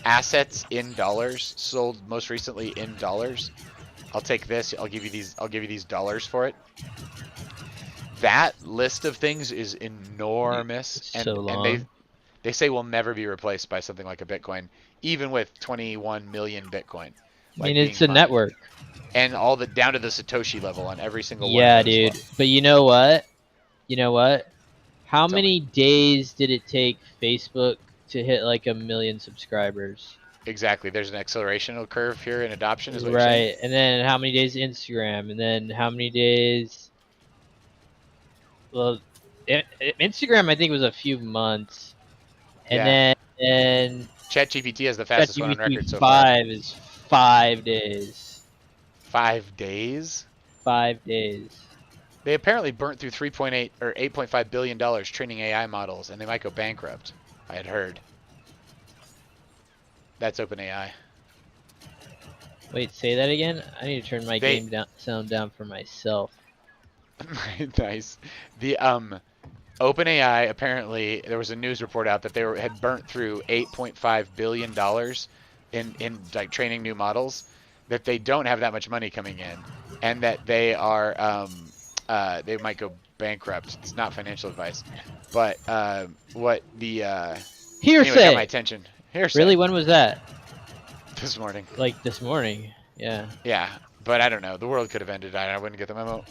Assets in dollars sold most recently in dollars. I'll take this. I'll give you these dollars for it. That list of things is enormous, It's so and long. they say will never be replaced by something like a Bitcoin, even with 21 million Bitcoin I like mean, it's being a mined, network. and all the down to the Satoshi level on every single one of Yeah, those. dude. But you know what? You know what? How Tell me. many days did it take Facebook to hit like 1 million subscribers? Exactly. There's an acceleration curve here in adoption, is what you're saying. Right. And then how many days Instagram? And then how many days? Well, Instagram I think was a few months. And Yeah. then ChatGPT is the fastest one on ChatGPT record so far. 5 is 5 days. 5 days. 5 days. They apparently burnt through 3.8 or 8.5 billion dollars training AI models, and they might go bankrupt. I had heard. That's OpenAI. Wait, say that again? I need to turn my They sound down for myself. nice. The OpenAI, apparently, there was a news report out that had burnt through $8.5 billion in like training new models, that they don't have that much money coming in, and that they are they might go bankrupt. It's not financial advice, but what the anyway got my Hearsay. attention. Hearsay. Really? When was that? This morning. Like this morning? Yeah. Yeah, but I don't know. The world could have ended. I wouldn't get the memo.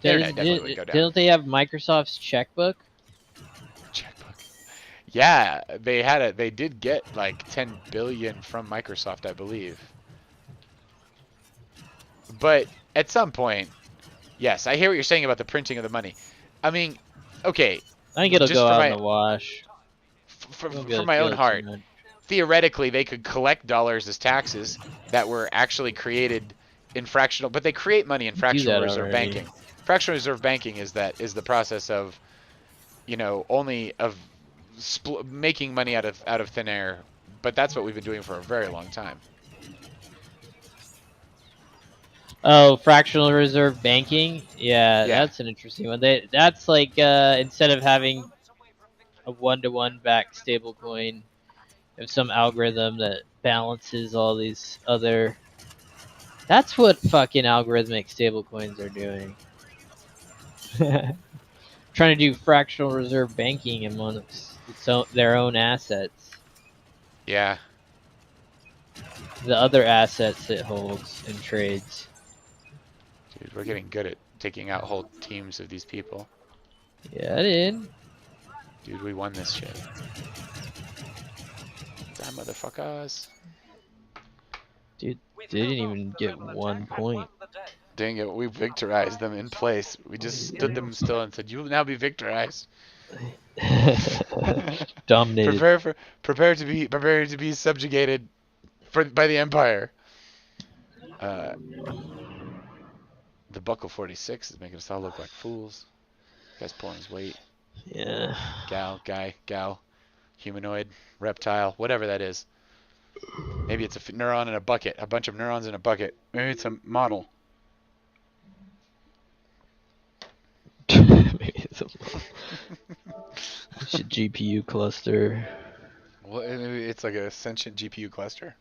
Internet definitely would go down. Didn't they have Microsoft's checkbook? Checkbook. Yeah, they did get like 10 billion from Microsoft, I believe. But at some point, yes, I hear what you're saying about the printing of the money. I mean, okay. I think it'll just go for out my, in the wash. For my own heart, theoretically, they could collect dollars as taxes that were actually created in fractional, but they create money in fractional reserve banking. Fractional reserve banking is the process of, only of making money out of thin air. But that's what we've been doing for a very long time. Oh, fractional reserve banking? Yeah, that's an interesting one. That's like instead of having a one-to-one backed stablecoin, of some algorithm that balances all these other. That's what fucking algorithmic stablecoins are doing. Trying to do fractional reserve banking amongst their own assets. Yeah. The other assets it holds and trades. Dude, we're getting good at taking out whole teams of these people. Yeah, dude. Dude, we won this shit. Damn motherfuckers. Dude, they didn't even get 1 point. Dang it, we victorized them in place. We just stood them still and said, "You will now be victorized." Dominated. Prepare to be subjugated by the Empire. The Buckle 46 is making us all look like fools. Guy's pulling his weight. Yeah. Gal, humanoid, reptile, whatever that is. Maybe it's a neuron in a bucket, a bunch of neurons in a bucket. Maybe it's a model. Maybe it's a GPU cluster. Well, it's like a sentient GPU cluster.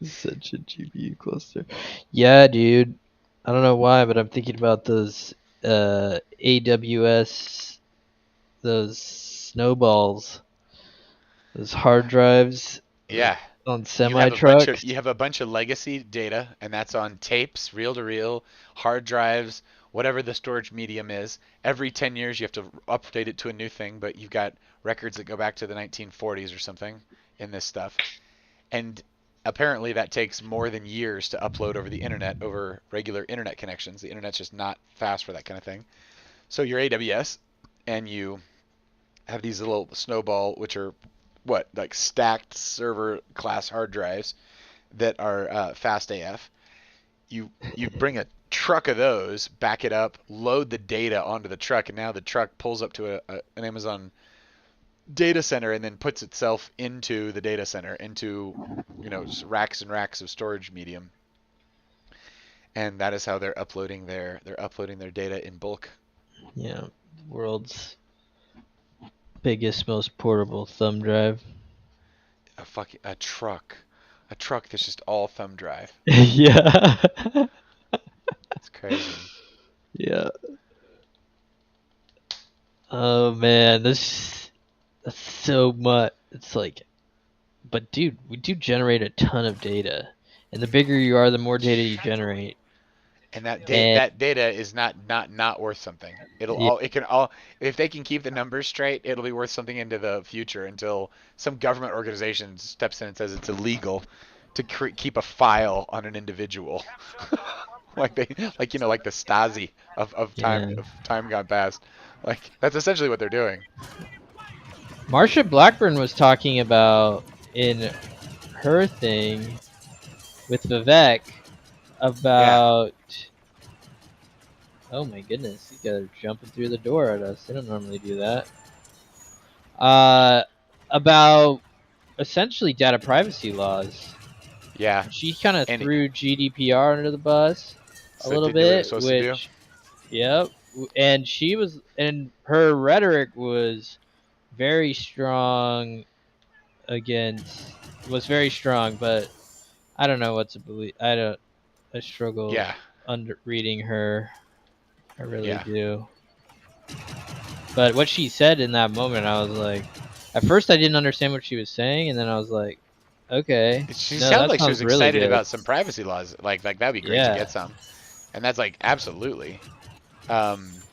Sentient GPU cluster. Yeah, dude. I don't know why, but I'm thinking about those AWS, those snowballs, those hard drives. Yeah. On semi-trucks. You have a bunch of legacy data, and that's on tapes, reel-to-reel, hard drives, whatever the storage medium is. Every 10 years you have to update it to a new thing, but you've got records that go back to the 1940s or something in this stuff. And apparently that takes more than years to upload over the internet, over regular internet connections. The internet's just not fast for that kind of thing. So your AWS, and you have these little snowball, which are like stacked server class hard drives that are fast AF. You bring a truck of those, back it up, load the data onto the truck, and now the truck pulls up to an Amazon data center and then puts itself into the data center, into just racks and racks of storage medium. And that is how they're uploading their data in bulk. Yeah, world's biggest, most portable thumb drive. A truck that's just all thumb drive. Yeah. It's crazy. Yeah. Oh man, that's so much. It's like, but dude, we do generate a ton of data, and the bigger you are, the more data you generate. And that data is not worth something. If they can keep the numbers straight, it'll be worth something into the future, until some government organization steps in and says it's illegal to keep a file on an individual. like the Stasi of time gone past. Like, that's essentially what they're doing. Marsha Blackburn was talking about in her thing with Vivek about. Oh my goodness, these guys are jumping through the door at us. They don't normally do that. About essentially data privacy laws. Yeah. She kind of And threw GDPR under the bus a so it little didn't do what it was bit, supposed to do. which, yep, and she was, and her rhetoric was very strong against, was very strong, but I don't know what to believe. I struggle Yeah. under reading her. I really Yeah. do. But what she said in that moment, I was like, at first I didn't understand what she was saying, and then I was like, okay, She no, sounded that like she sounds was really excited good. about some privacy laws. Like that'd be great to Yeah. get some. And that's like absolutely. Um,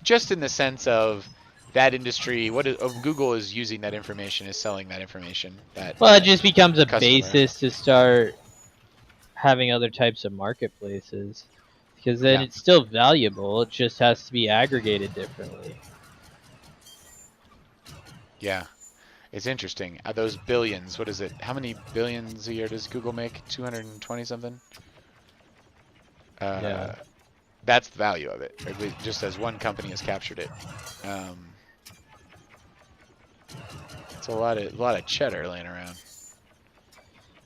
just in the sense of that industry, Google is using that information, is selling that information. That Well, it just becomes a customer. basis to start having other types of marketplaces, because then Yeah. it's still valuable. It just has to be aggregated differently. Yeah. It's interesting. Those billions, what is it? How many billions a year does Google make? 220 something? Yeah. Uh, that's the value of it. At least just as one company has captured it. Um, it's a lot of cheddar laying around.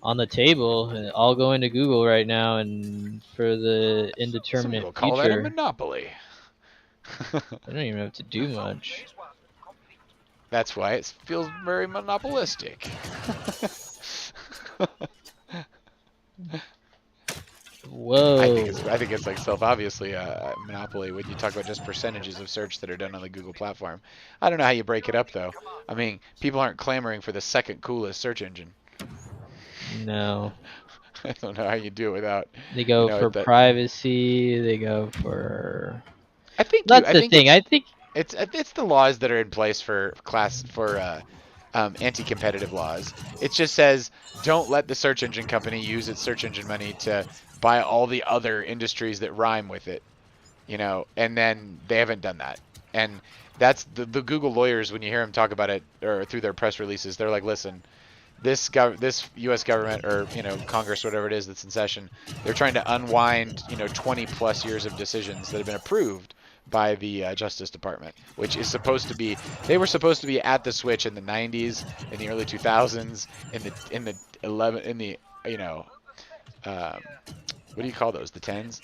On the table, and all going to Google right now, and for the Some indeterminate people call that a future, monopoly. they don't even have to do much. That's why it feels very monopolistic. Whoa. I think it's like self-obviously a monopoly when you talk about just percentages of search that are done on the Google platform. I don't know how you break it up though. I mean, people aren't clamoring for the second coolest search engine. No. I don't know how you do it without, They go for that. privacy. They go for. I That's the think thing. I think. it's the laws that are in place for anti-competitive laws. It just says don't let the search engine company use its search engine money to buy all the other industries that rhyme with it, and then they haven't done that. And that's the Google lawyers, when you hear them talk about it or through their press releases, they're like, listen, this U.S. government or Congress, whatever it is that's in session, they're trying to unwind 20 plus years of decisions that have been approved by the Justice Department, which is supposed to be they were supposed to be at the switch in the 90s, in the early 2000s, in the 11 in the um, what do you call those, the 10s.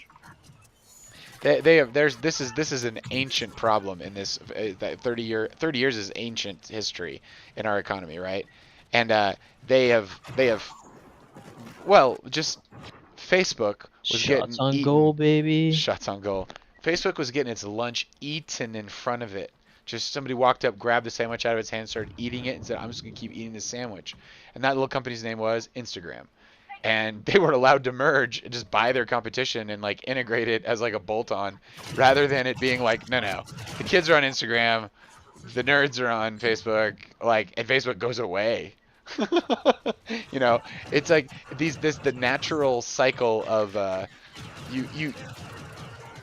They have there's this is an ancient problem in this that 30 years is ancient history in our economy, right? And they have well, just Facebook was Shots getting on goal, eaten. baby. Shots on goal. Facebook was getting its lunch eaten in front of it. Just somebody walked up, grabbed the sandwich out of its hand, started eating it, and said, "I'm just gonna keep eating this sandwich." And that little company's name was Instagram. And they were allowed to merge and just buy their competition and like integrate it as like a bolt-on, rather than it being like, no, the kids are on Instagram, the nerds are on Facebook, like, and Facebook goes away. you know, it's like the natural cycle of you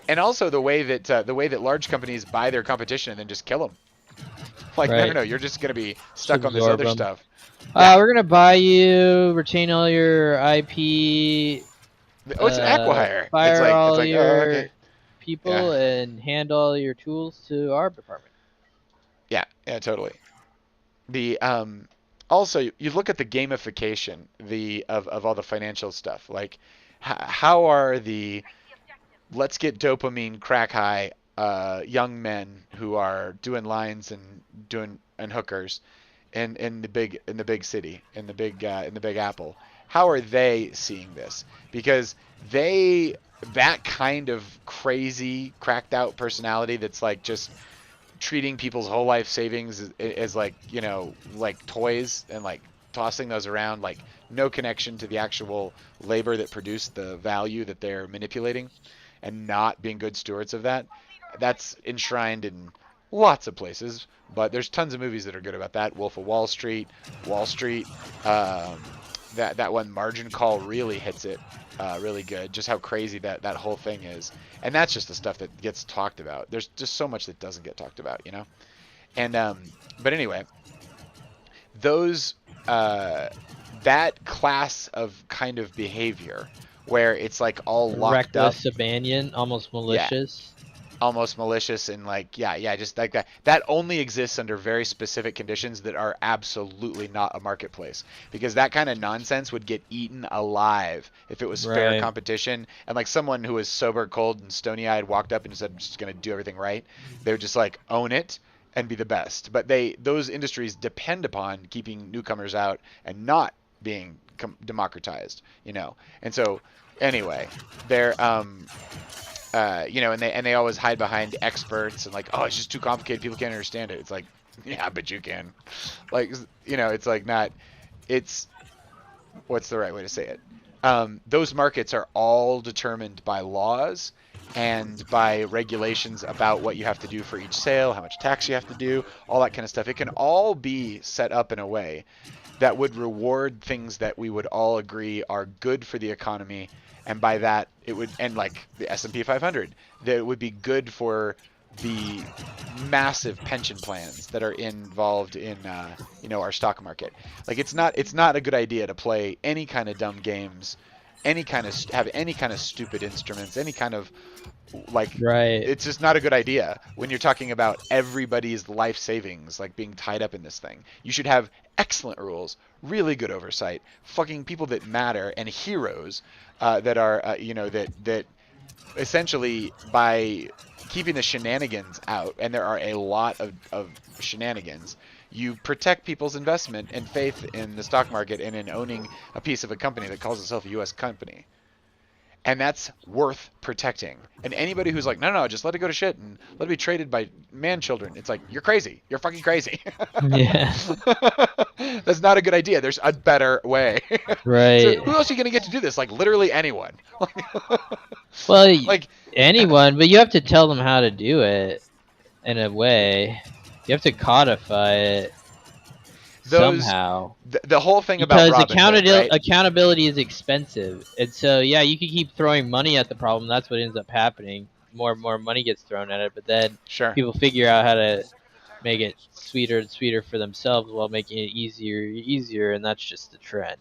and also the way that large companies buy their competition and then just kill them. Like, Right. no, you're just gonna be Just stuck on this absorb other them. stuff. Yeah. We're gonna buy you, retain all your IP, Oh, it's an acquihire. fire It's all like, oh, okay. your Yeah. people, and hand all your tools to our department. Yeah, totally. The also you look at the gamification of all the financial stuff. Like, how are the let's get dopamine crack high young men who are doing lines and doing and hookers in the big city, in the big apple, how are they seeing this? Because they that kind of crazy cracked out personality that's like just treating people's whole life savings as like like toys, and like tossing those around, like no connection to the actual labor that produced the value that they're manipulating, and not being good stewards of that. That's enshrined in lots of places, but there's tons of movies that are good about that. Wolf of Wall Street, Wall Street. That one, Margin Call, really hits it really good. Just how crazy that whole thing is, and that's just the stuff that gets talked about. There's just so much that doesn't get talked about. And but anyway, those that class of kind of behavior where it's like all locked up. Reckless abandon, almost Yeah, malicious. almost malicious and like just like that only exists under very specific conditions that are absolutely not a marketplace, because that kind of nonsense would get eaten alive if it was fair Right. competition and like someone who was sober, cold, and stony-eyed walked up and said, I'm just going to do everything right. They would just like own it and be the best. But those industries depend upon keeping newcomers out and not being democratized, and so anyway, they're and they always hide behind experts and like, oh, it's just too complicated, people can't understand it. It's like, yeah, but you can. Like, it's like not. It's what's the right way to say it? Those markets are all determined by laws and by regulations about what you have to do for each sale, how much tax you have to do, all that kind of stuff. It can all be set up in a way that would reward things that we would all agree are good for the economy, and by that it would, and like the S&P 500, that it would be good for the massive pension plans that are involved in our stock market. Like it's not a good idea to play any kind of dumb games, have any kind of stupid instruments, any kind of like, Right. it's just not a good idea when you're talking about everybody's life savings like being tied up in this thing. You should have excellent rules, really good oversight, fucking people that matter, and heroes that are that essentially, by keeping the shenanigans out, and there are a lot of shenanigans, you protect people's investment and faith in the stock market and in owning a piece of a company that calls itself a U.S. company. And that's worth protecting. And anybody who's like, no, just let it go to shit and let it be traded by man children, it's like, you're crazy. You're fucking crazy. Yeah. That's not a good idea. There's a better way. Right. So who else are you going to get to do this? Like, literally anyone. Well, like anyone, but you have to tell them how to do it in a way. You have to codify it somehow. The whole thing about Because Robinhood, right? accountability is expensive, and so yeah, you can keep throwing money at the problem. That's what ends up happening. More and more money gets thrown at it, but then Sure. people figure out how to make it sweeter and sweeter for themselves while making it easier and easier, and that's just the trend,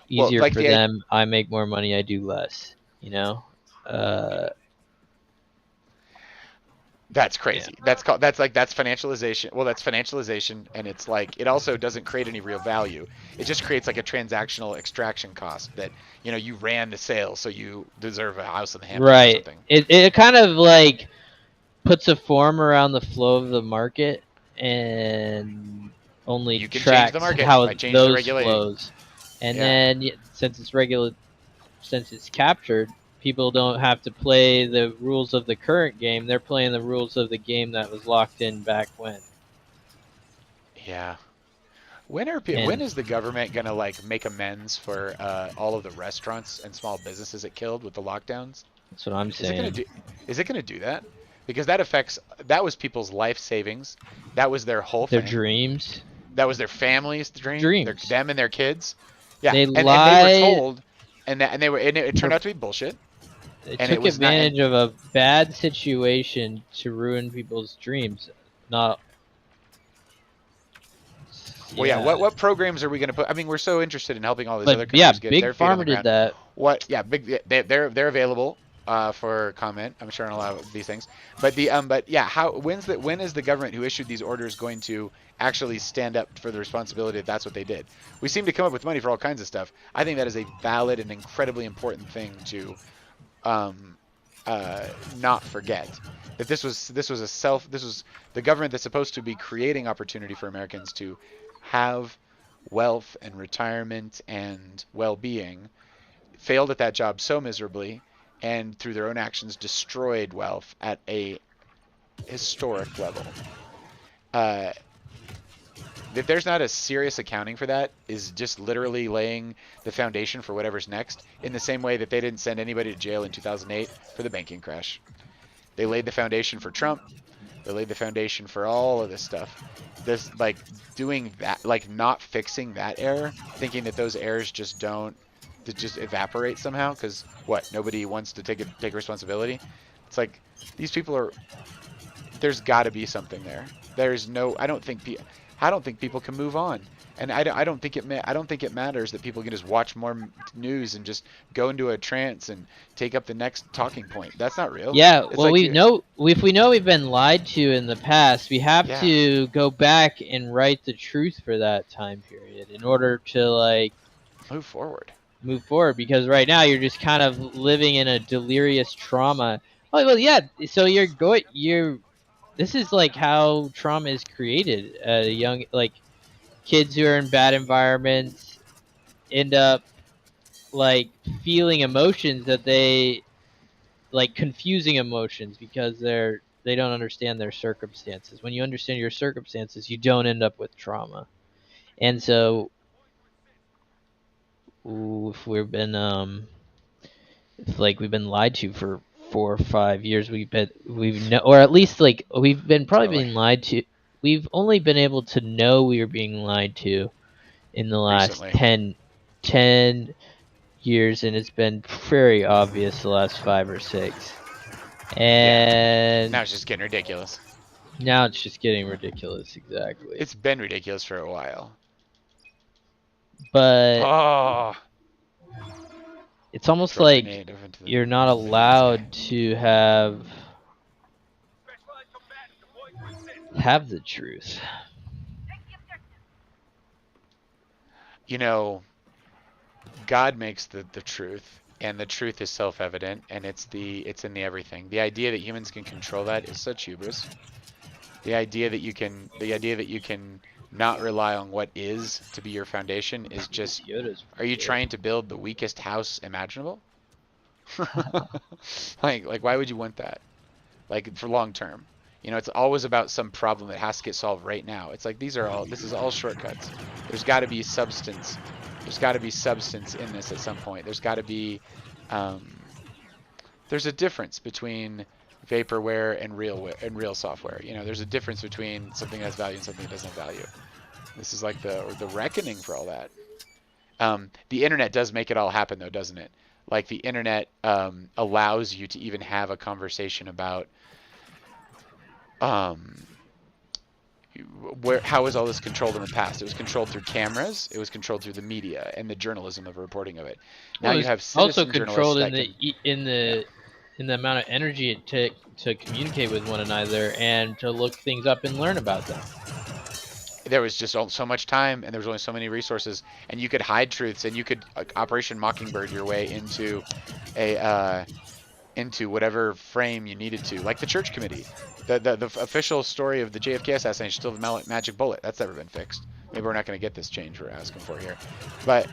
Easier like for them. I make more money. I do less. That's crazy. Yeah. That's financialization. Well, that's financialization, and it's like it also doesn't create any real value. It just creates like a transactional extraction cost that you ran the sale, so you deserve a house in the Hamptons or something. It kind of like puts a form around the flow of the market and only You can tracks change the market how by changing the those regulating. flows. And then since it's captured, people don't have to play the rules of the current game. They're playing the rules of the game that was locked in back when. Yeah. When is the government gonna like make amends for all of the restaurants and small businesses it killed with the lockdowns? That's what I'm saying. Is it gonna do that? Because that was people's life savings. That was their whole thing. Their dreams. That was their family's Dreams. Them and their kids. Yeah, They and they were told, and it turned out to be bullshit. They and took it was advantage of a bad situation to ruin people's dreams. Not. Well, yeah. What programs are we going to put? I mean, we're so interested in helping all these other countries get Big their feet on Pharma the did ground. that. What? Yeah, they're available for comment. I'm sure on a lot of these things. But when is the government who issued these orders going to actually stand up for the responsibility if that's what they did? We seem to come up with money for all kinds of stuff. I think that is a valid and incredibly important thing to not forget. That this was the government that's supposed to be creating opportunity for Americans to have wealth and retirement and well-being, failed at that job so miserably, and through their own actions destroyed wealth at a historic level. That there's not a serious accounting for that is just literally laying the foundation for whatever's next, in the same way that they didn't send anybody to jail in 2008 for the banking crash. They laid the foundation for Trump. They laid the foundation for all of this stuff. This, like, doing that, like, not fixing that error, thinking that those errors just evaporate somehow, because nobody wants to take responsibility. It's like, these people are, there's got to be something there. I don't think I don't think people can move on. And I don't think I don't think it matters that people can just watch more news and just go into a trance and take up the next talking point. That's not real. Yeah, It's well, like we know if we know we've been lied to in the past, we have yeah, to go back and write the truth for that time period in order to like move forward. move forward. Because right now you're just kind of living in a delirious trauma. Oh well, yeah. So you're. This is like how trauma is created at a young like kids who are in bad environments end up like feeling emotions that they like confusing emotions because they don't understand their circumstances. When you understand your circumstances, you don't end up with trauma. And so if we've been lied to for 4 or 5 years, or at least like we've been probably Totally. being lied to. We've only been able to know we were being lied to in the last Recently. 10 years, and it's been very obvious the last 5 or 6. Yeah. And Now it's just getting ridiculous. now it's just getting ridiculous, exactly. It's been ridiculous for a while. But Oh, it's almost throw a like grenade over into the you're not thing in the sky. allowed to have the truth. You know, God makes the truth, and the truth is self-evident, and it's in the everything. The idea that humans can control that is such hubris. The idea that you can not rely on what is to be your foundation is just. Yoda's Are you good. trying to build the weakest house imaginable? like why would you want that? Like for long term. You know, it's always about some problem that has to get solved right now. It's like this is all shortcuts. There's got to be substance. There's got to be substance in this at some point. There's got to be there's a difference between vaporware and real software. You know, there's a difference between something that has value and something that doesn't have value. This is like the reckoning for all that. The internet does make it all happen, though, doesn't it? Like the internet allows you to even have a conversation about how was all this controlled in the past? It was controlled through cameras. It was controlled through the media and the journalism of reporting of it. Now Well, you it's have also citizen journalists controlled that can. Yeah. in the amount of energy it takes to communicate with one another and to look things up and learn about them. There was just so much time, and there was only so many resources, and you could hide truths, and you could Operation Mockingbird your way into into whatever frame you needed to, like the Church Committee. The official story of the JFK assassination is still the magic bullet. That's never been fixed. Maybe we're not going to get this change we're asking for here, but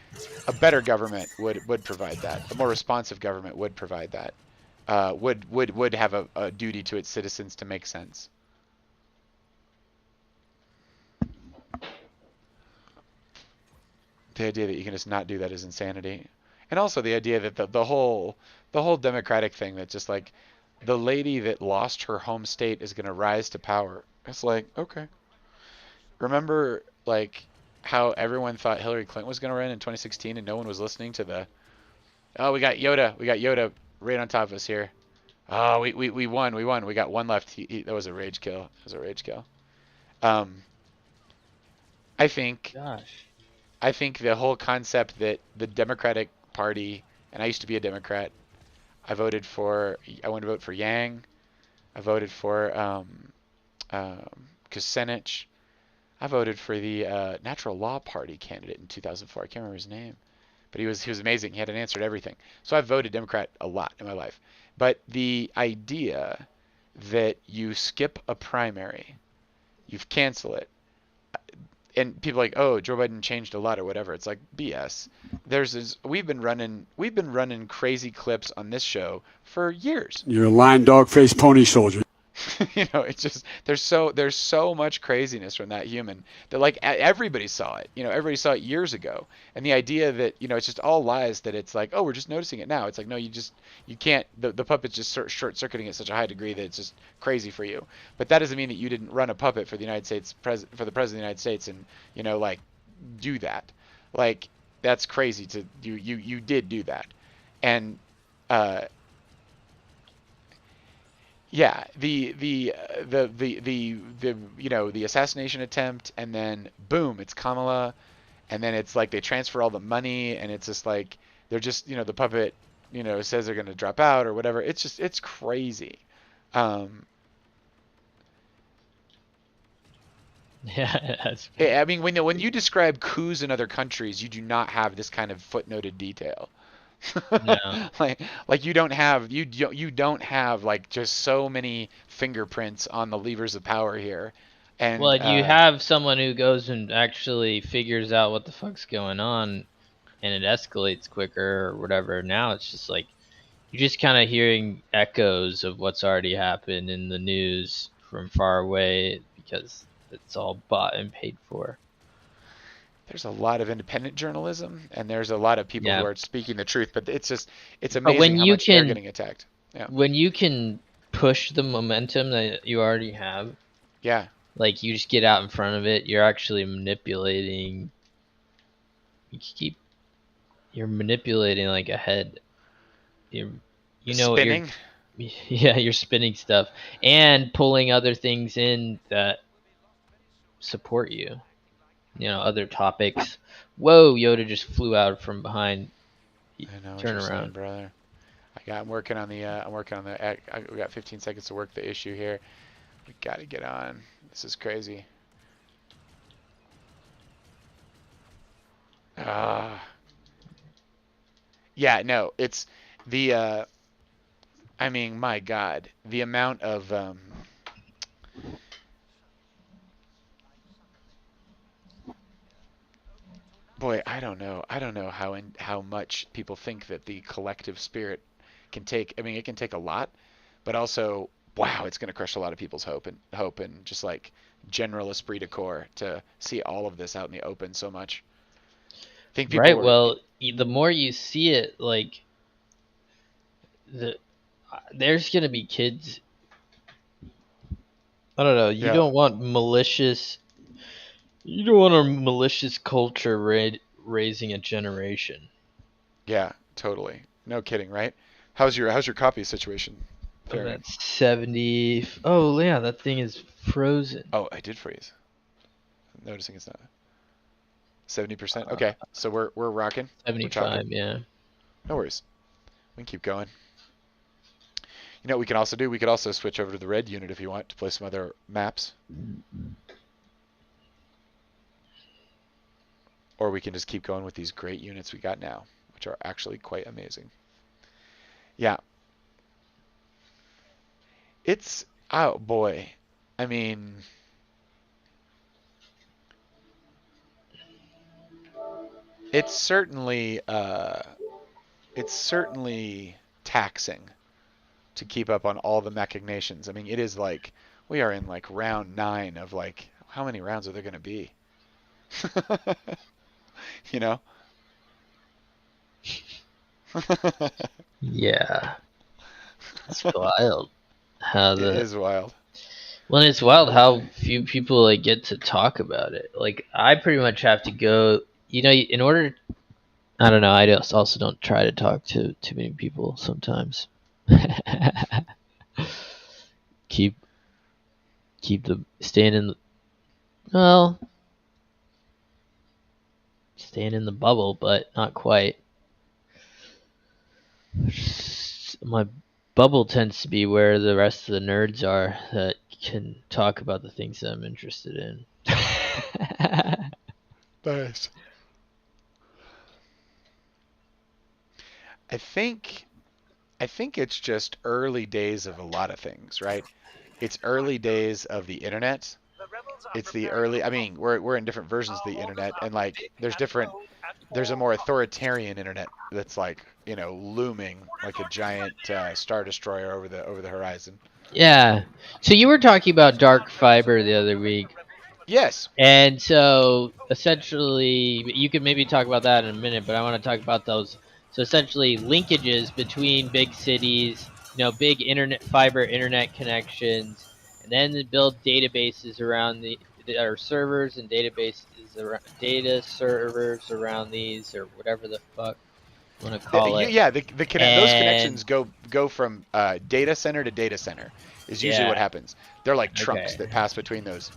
a better government would provide that. A more responsive government would provide that. Would have a duty to its citizens to make sense. The idea that you can just not do that is insanity. And also the idea that the whole democratic thing, that just like the lady that lost her home state is going to rise to power. It's like, okay. Remember like how everyone thought Hillary Clinton was going to win in 2016 and no one was listening to we got Yoda. We got Yoda right on top of us here. Oh, we won. We got one left. That was a rage kill. That was a rage kill. I think Gosh. I think the whole concept that the Democratic Party, and I used to be a Democrat, I wanted to vote for Yang. I voted for Kucinich. I voted for the Natural Law Party candidate in 2004. I can't remember his name, but he was amazing. He had an answer to everything. So I've voted Democrat a lot in my life. But the idea that you skip a primary, you cancel it, and people are like, oh, Joe Biden changed a lot or whatever. It's like BS. We've been running crazy clips on this show for years. You're a lying dog-faced pony soldier. You know, it's just there's so much craziness from that human that like everybody saw it. You know, everybody saw it years ago. And the idea that, you know, it's just all lies, that it's like, oh, we're just noticing it now. It's like, no, you can't. The puppet's just short circuiting at such a high degree that it's just crazy for you. But that doesn't mean that you didn't run a puppet for the United States for the president of the United States and, you know, like do that. Like that's crazy to you did do that. And Yeah, the you know, the assassination attempt, and then boom, it's Kamala, and then it's like they transfer all the money, and it's just like they're just, you know, the puppet, you know, says they're gonna drop out or whatever. It's just, it's crazy. Um, Yeah, that's I mean, when you describe coups in other countries, you do not have this kind of footnoted detail. no. like like you don't have like just so many fingerprints on the levers of power here. Well, And and you have someone who goes and actually figures out what the fuck's going on, and it escalates quicker or whatever. Now it's just like you're just kind of hearing echoes of what's already happened in the news from far away because it's all bought and paid for. there's a lot of independent journalism, and there's a lot of people who Yeah, are speaking the truth, but it's just, it's but amazing how much they're getting attacked. Yeah. when you can push the momentum that you already have, Yeah. like you just get out in front of it, you're actually manipulating. You keep you're manipulating like ahead. You know what you're Spinning. yeah, you're spinning stuff and pulling other things in that support you. You know, other topics. Whoa, Yoda just flew out from behind. I know what Turn you're saying, around. brother. I'm working on the we got 15 seconds to work the issue here. We got to get on. This is crazy. Ah. Yeah, no, it's the I mean, my God, the amount of boy, I don't know. I don't know how much people think that the collective spirit can take. I mean, it can take a lot, but also, wow, it's going to crush a lot of people's hope and just like general esprit de corps to see all of this out in the open so much. I think people Right. were, Well, the more you see it, like the there's gonna be kids. I don't know. You yeah, don't want malicious. You don't want a malicious culture raising a generation. yeah, totally. No kidding, right? How's your copy situation faring? That's 70. Oh yeah, that thing is frozen. Oh, I did freeze. I'm noticing it's not 70%. Okay, so we're rocking. We're chopping. 75. Yeah. No worries. We can keep going. You know what we can also do? We could also switch over to the red unit if you want to play some other maps. Or we can just keep going with these great units we got now, which are actually quite amazing. Yeah. It's, oh boy. I mean, it's certainly taxing to keep up on all the machinations. I mean, it is like we are in like round 9 of like how many rounds are there going to be? You know? Yeah. It's wild how It the is wild. well, it's wild how few people like get to talk about it. Like I pretty much have to go. You know, in order. I don't know. I just also don't try to talk to too many people sometimes. keep keep the staying in. Well, staying in the bubble, but not quite. My bubble tends to be where the rest of the nerds are that can talk about the things that I'm interested in. Nice. I think I think it's just early days of a lot of things, right? It's early days of the internet. It's the early, I mean, we're in different versions of the internet, and like there's a more authoritarian internet that's like, you know, looming like a giant star destroyer over the horizon. Yeah. So you were talking about dark fiber the other week. Yes. And so essentially, you could maybe talk about that in a minute, but I want to talk about those. So essentially, linkages between big cities, big internet fiber internet connections, and then build databases around or servers and databases around data servers around these or whatever the fuck. want to call it. Yeah, those And- connections go from data center to data center is usually what Yeah. happens. They're like trunks Okay. that pass between those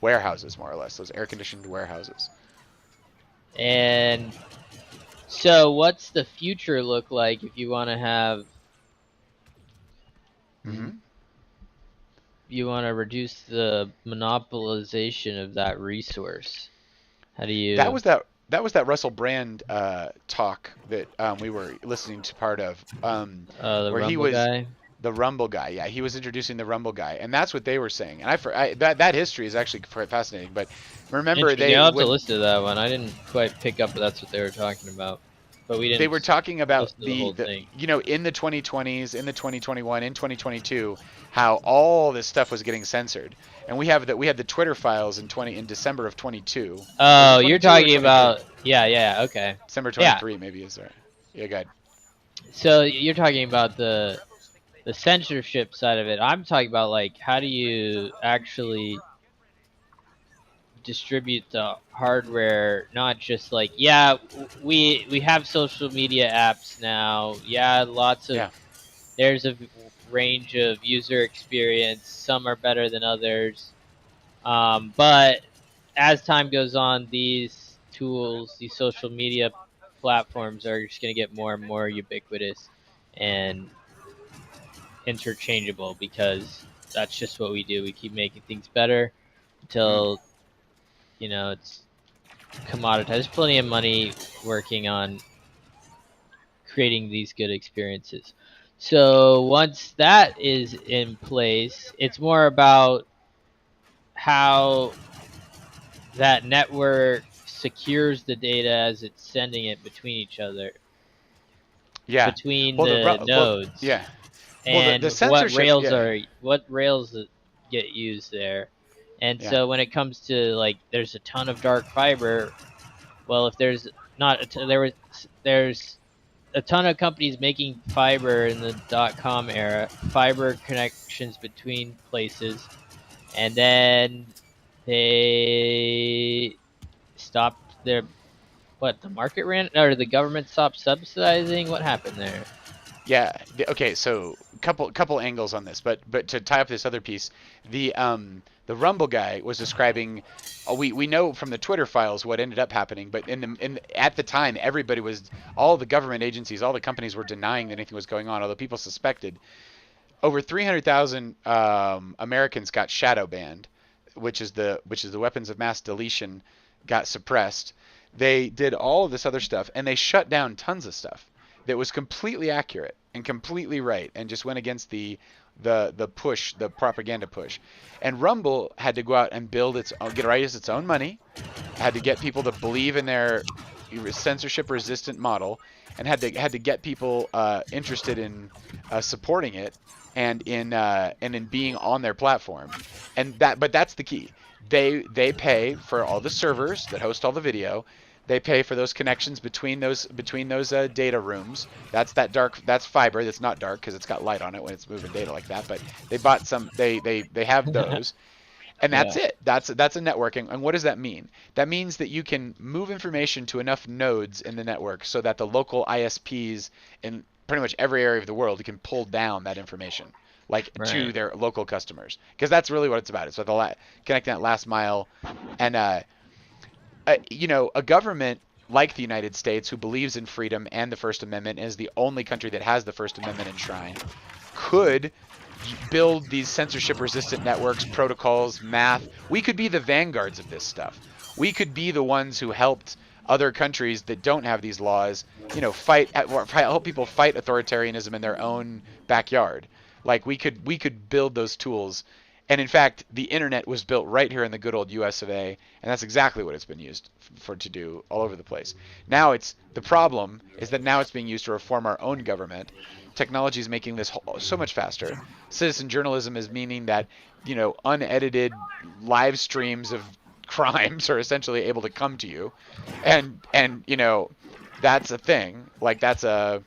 warehouses, more or less, those air conditioned warehouses. And so, what's the future look like if you want to have? Hmm. You want to reduce the monopolization of that resource. How do you? That was that Russell Brand talk that we were listening to part of, The where he Rumble was guy. the Rumble guy. Yeah, he was introducing the Rumble guy, and that's what they were saying. And that history is actually quite fascinating. But remember, Interesting. I'll have to listen to that one. I didn't quite pick up that's what they were talking about, but we didn't. they were talking about listen to the whole thing. in the 2020s, in the 2021, in 2022, how all this stuff was getting censored. And we have the Twitter files in December of 22. Oh, Was it you're 22 or talking 23? about yeah, okay. December 23 maybe is there. Yeah, go ahead. So you're talking about the censorship side of it. I'm talking about like how do you actually distribute the hardware, not just like we have social media apps now. Yeah, lots of Yeah. there's a range of user experience. Some are better than others. But as time goes on, these tools, these social media platforms are just going to get more and more ubiquitous and interchangeable because that's just what we do. We keep making things better until, it's commoditized. There's plenty of money working on creating these good experiences. So once that is in place, it's more about how that network secures the data as it's sending it between each other, Yeah. between Well, the nodes, yeah. and the censorship, what rails that get used there. And Yeah. so when it comes to like, there's a ton of dark fiber. Well, if there's not there's a ton of companies making fiber in the .com era, fiber connections between places, and then they stopped the market ran, or the government stopped subsidizing. What happened there? Yeah. Okay. So couple angles on this, but to tie up this other piece, the Rumble guy was describing. We know from the Twitter files what ended up happening, but at the time, all the government agencies, all the companies were denying that anything was going on, although people suspected. Over 300,000 Americans got shadow banned, which is the weapons of mass deletion, got suppressed. They did all of this other stuff, and they shut down tons of stuff that was completely accurate and completely right, and just went against the push, the propaganda push. And Rumble had to go out and raise its own money, had to get people to believe in their censorship resistant model, and had to get people interested in supporting it and in being on their platform. But that's the key. They pay for all the servers that host all the video. They pay for those connections between those data rooms. That's fiber. That's not dark because it's got light on it when it's moving data like that. But they bought some. They have those. And that's it. That's a networking. And what does that mean? That means that you can move information to enough nodes in the network so that the local ISPs in pretty much every area of the world can pull down that information, to their local customers. Because that's really what it's about. It's about connecting that last mile. And a government like the United States, who believes in freedom and the First Amendment, and is the only country that has the First Amendment enshrined, could build these censorship-resistant networks, protocols, math. We could be the vanguards of this stuff. We could be the ones who helped other countries that don't have these laws, help people fight authoritarianism in their own backyard. Like we could build those tools. And in fact, the internet was built right here in the good old US of A, and that's exactly what it's been used to do all over the place. Now the problem is that now it's being used to reform our own government. Technology is making this so much faster. Citizen journalism is meaning that, unedited live streams of crimes are essentially able to come to you, and that's a thing. Like that's a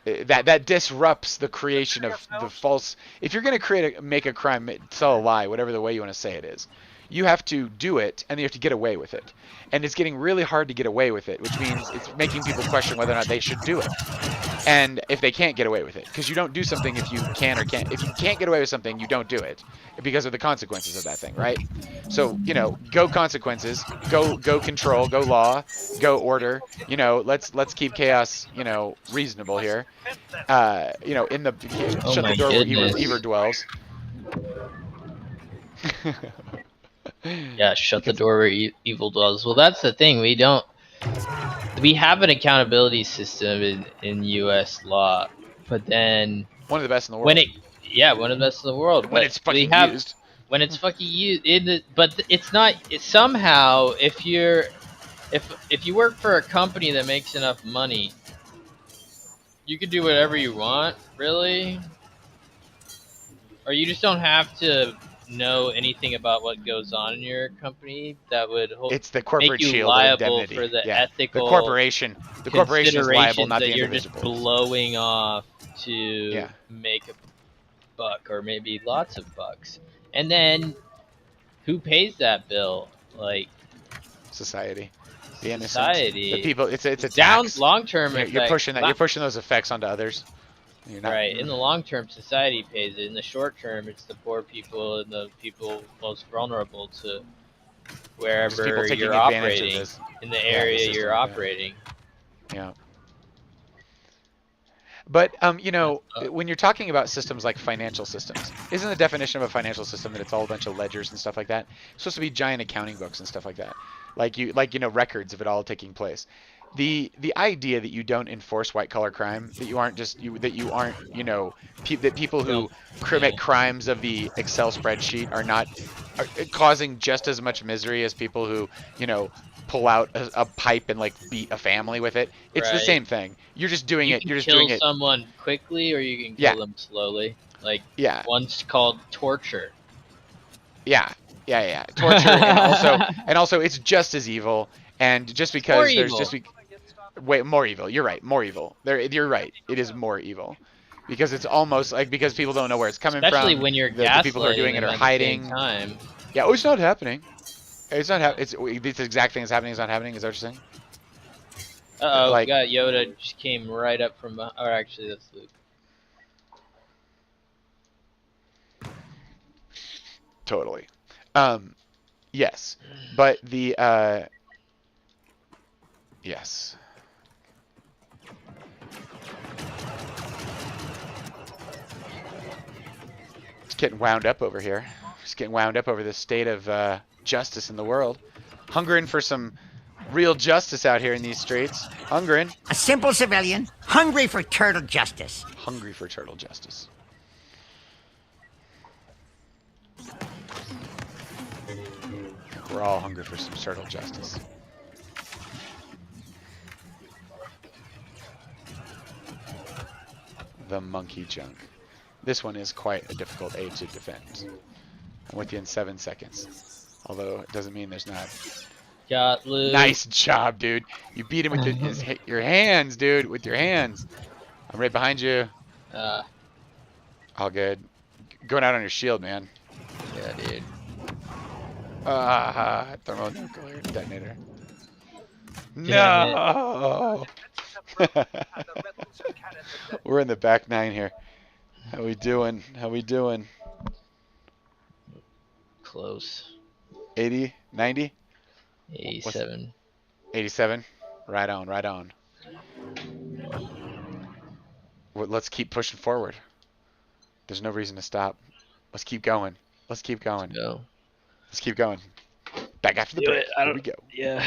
that disrupts the creation of the false. If you're going to make a crime, tell a lie, whatever the way you want to say it is, You have to do it, and you have to get away with it. And it's getting really hard to get away with it, which means it's making people question whether or not they should do it. And if they can't get away with it, because you don't do something if you can or can't. If you can't get away with something, you don't do it because of the consequences of that thing, right? So, you know, go consequences, go control, go law, go order. You know, let's keep chaos, you know, reasonable here. You know, in the Oh shut my the door where goodness. evil dwells. Yeah, shut the door where evil dwells. Well, that's the thing. We have an accountability system in U.S. law, but then One of the best in the world. one of the best in the world. When but it's fucking we have, used. When it's fucking used, but it's not. It's somehow if you work for a company that makes enough money, you can do whatever you want, really, or you just don't have to know anything about what goes on in your company that would It's the corporate make you shield of liable indemnity. for the Yeah. ethical The corporation is liable, not that the you're just individuals. blowing off to make a buck or maybe lots of bucks. And then who pays that bill? Like Society. The innocent. society. The people. It's a down tax. long term You're effect. pushing that. You're pushing those effects onto others. You're not, Right. In the long term, society pays it. In the short term, it's the poor people and the people most vulnerable to wherever people taking you're advantage of operating this. in the the area system, you're yeah. operating. Yeah. But you know, when you're talking about systems like financial systems, isn't the definition of a financial system that it's all a bunch of ledgers and stuff like that? It's supposed to be giant accounting books and stuff like that, like you know, records of it all taking place. The idea that you don't enforce white collar crime, that you aren't you know, that people who commit crimes of the Excel spreadsheet are causing just as much misery as people who, you know, pull out a pipe and like beat a family with it. It's the same thing. You're just doing it. You're just doing it. You can kill someone quickly, or you can kill them slowly. Like one's called torture. Yeah. Torture, and also it's just as evil. And just because there's just wait, more evil. You're right. More evil. You're right. It is more evil. Because it's almost like, because people don't know where it's coming Especially from. when you're the people who are doing it are hiding. Time. Yeah, oh, it's not happening. It's not happening. It's the exact thing that's happening is not happening. Is that what you're saying? Uh-oh, like, got Yoda just came right up from behind. Or actually, that's Luke. Totally. Yes. But the, yes. It's getting wound up over here. Just getting wound up over the state of justice in the world. Hungering for some real justice out here in these streets. Hungering. A simple civilian, hungry for turtle justice. Hungry for turtle justice. We're all hungry for some turtle justice. The monkey junk. This one is quite a difficult aid to defend. I'm with you in 7 seconds. Although it doesn't mean there's not. Got Luke. Nice job, dude. You beat him with your hands, dude. With your hands. I'm right behind you. All good. Going out on your shield, man. Yeah, dude. Thermonuclear detonator. No! We're in the back nine here. How we doing? How we doing? Close. 80? 90? 87. 87? Right on, right on. Well, let's keep pushing forward. There's no reason to stop. Let's keep going. Let's keep going. Go. Let's keep going. Back after the break. Here we go. Yeah.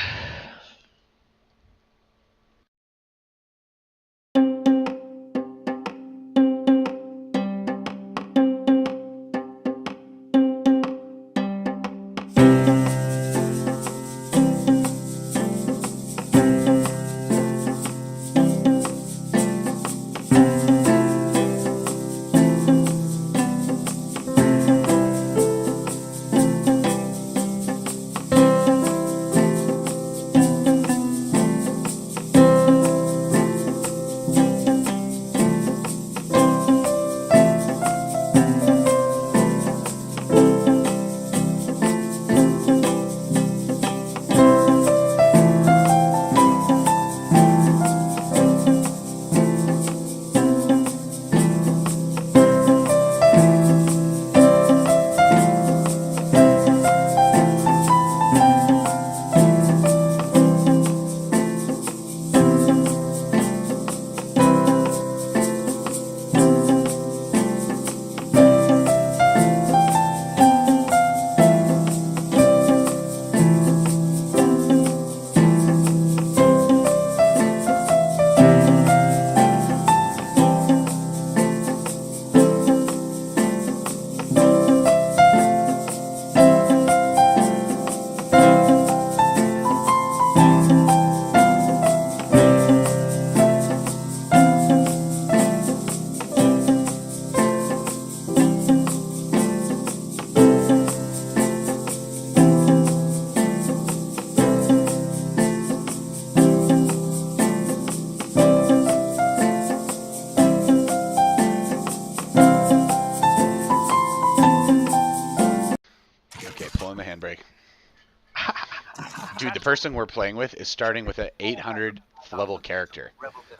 person we're playing with is starting with an 800 level character.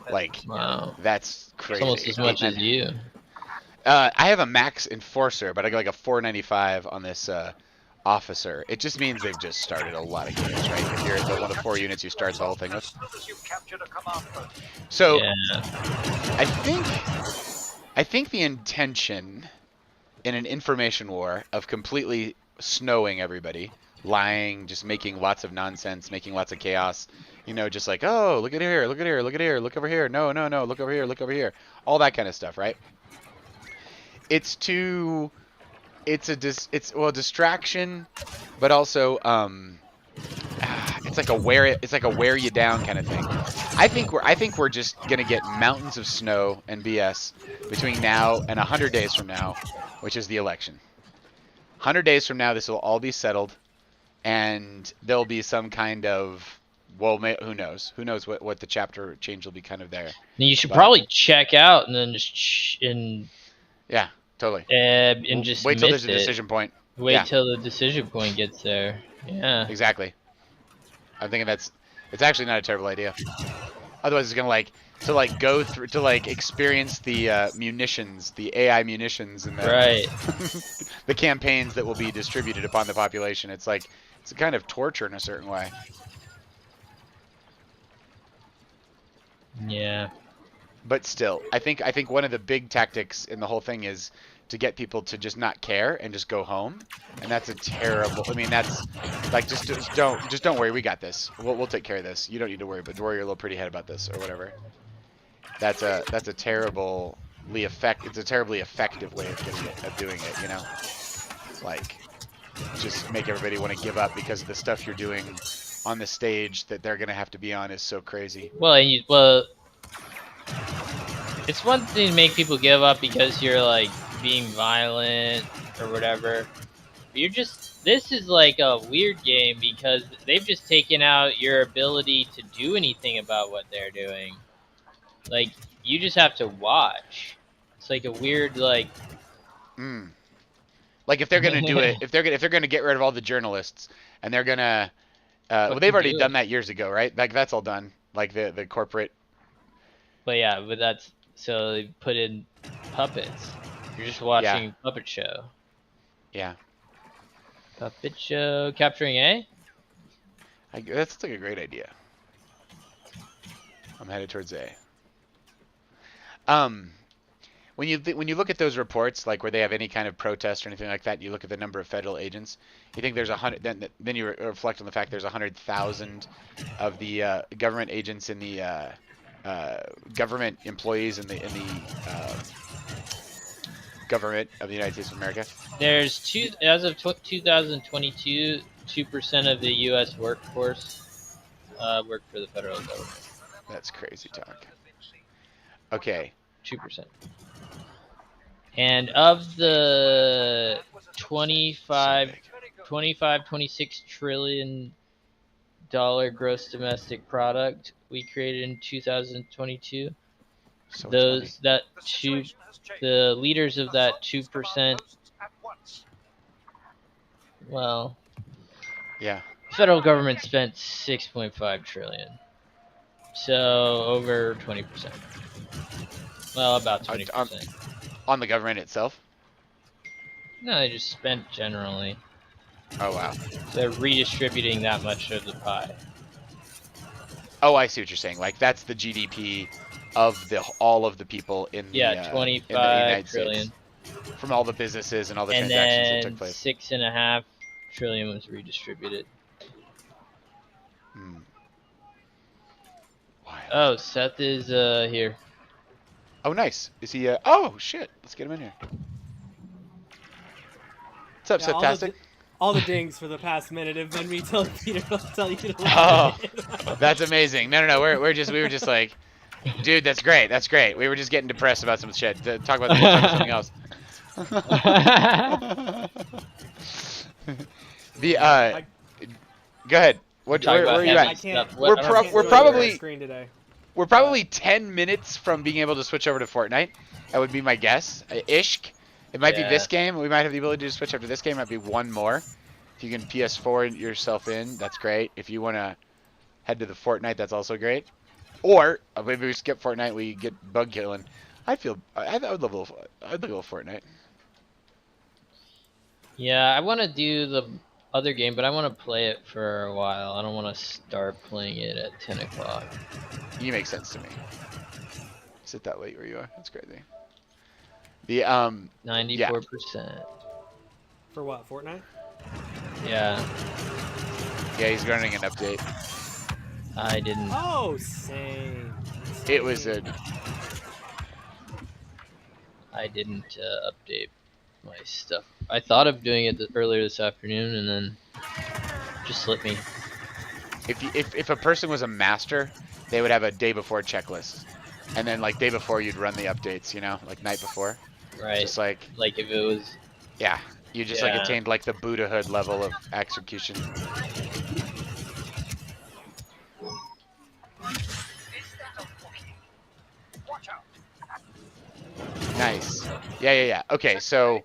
Like, Wow. that's It's crazy. almost as much as you. I have a max enforcer, but I got like a 495 on this officer. It just means they've just started a lot of games, right? If you're the one of 4 units you start the whole thing with. So Yeah. I think the intention in an information war of completely snowing everybody, lying, just making lots of nonsense, making lots of chaos, you know, just like, oh, look at here, look at here, look at here, look over here, no, no, no, look over here, look over here, all that kind of stuff, right? It's a distraction, but also it's like a wear you down kind of thing. I think we're just gonna get mountains of snow and BS between now and 100 days from now, which is the election. 100 days from now, this will all be settled, and there'll be some kind of, well, who knows? Who knows what the chapter change will be kind of there. You should probably check out and then just Yeah, totally. and just wait till miss there's a decision point. Wait Yeah. till the decision point gets there. Yeah. Exactly. I'm thinking it's actually not a terrible idea. Otherwise, it's gonna go through to experience the munitions, the AI munitions, and the Right. the campaigns that will be distributed upon the population. It's a kind of torture in a certain way. Yeah. But still, I think one of the big tactics in the whole thing is to get people to just not care and just go home, and that's a terrible. I mean, that's like just don't worry, we got this. We'll take care of this. You don't need to worry, but worry your little pretty head about this or whatever. That's a terribly It's a terribly effective way of doing it. You know, like just make everybody want to give up because of the stuff you're doing on the stage that they're gonna have to be on is so crazy. Well, it's one thing to make people give up because you're like being violent or whatever. This is like a weird game because they've just taken out your ability to do anything about what they're doing. Like, you just have to watch. It's like a weird, like... Like, if they're gonna do it, if they're gonna get rid of all the journalists, and they're gonna, well, they've already done that years ago, right? Like, that's all done. Like the corporate. But yeah, so they put in puppets. You're just watching a puppet show. Yeah. Puppet show capturing A. That's like a great idea. I'm headed towards A. When you look at those reports, like where they have any kind of protest or anything like that, you look at the number of federal agents. You think there's 100. Then you reflect on the fact there's 100,000 of the government agents in the government employees in the government of the United States of America. There's as of 2022, 2% of the U.S. workforce work for the federal government. That's crazy talk. Okay. 2%. And of the 26 trillion dollar gross domestic product we created in 2022, the leaders of that 2%, well, yeah, federal government spent 6.5 trillion, so over 20%. Well, about 20%. On the government itself? No, they just spent generally. Oh, wow. So they're redistributing that much of the pie. Oh, I see what you're saying. Like, that's the GDP of all of the people in the, 25 trillion. States, from all the businesses and all the transactions that took place. 6.5 trillion was redistributed. Wild. Oh, Seth is here. Oh, nice. Is he? Oh, shit. Let's get him in here. What's up, Seth-tastic? All the dings for the past minute have been me telling Peter to tell you to that's amazing. No. We were just like, dude, that's great. That's great. We were just getting depressed about some shit. Talk about something else. Go ahead. Where are you at? We're probably 10 minutes from being able to switch over to Fortnite. That would be my guess. Ishk. It might be this game. We might have the ability to switch after this game. It might be one more. If If you can PS4 yourself in, that's great. If you want to head to the Fortnite, that's also great. Or maybe we skip Fortnite, we get bug killing. I would love I'd like a little Fortnite. Yeah, I want to do the other game, but I want to play it for a while. I don't want to start playing it at 10 o'clock. You make sense to me. Is it that late where you are? That's crazy. The 94%. For what? Fortnite? Yeah, yeah, he's running an update. I didn't. Oh, same. It was a I didn't update my stuff. I thought of doing it earlier this afternoon, and then just slipped me. if a person was a master, they would have a day before checklist, and then like day before you'd run the updates. You know, like night before. Right. Just like if it was. yeah, you just like Yeah. attained like the Buddhahood level of execution. Nice. Yeah. Okay, so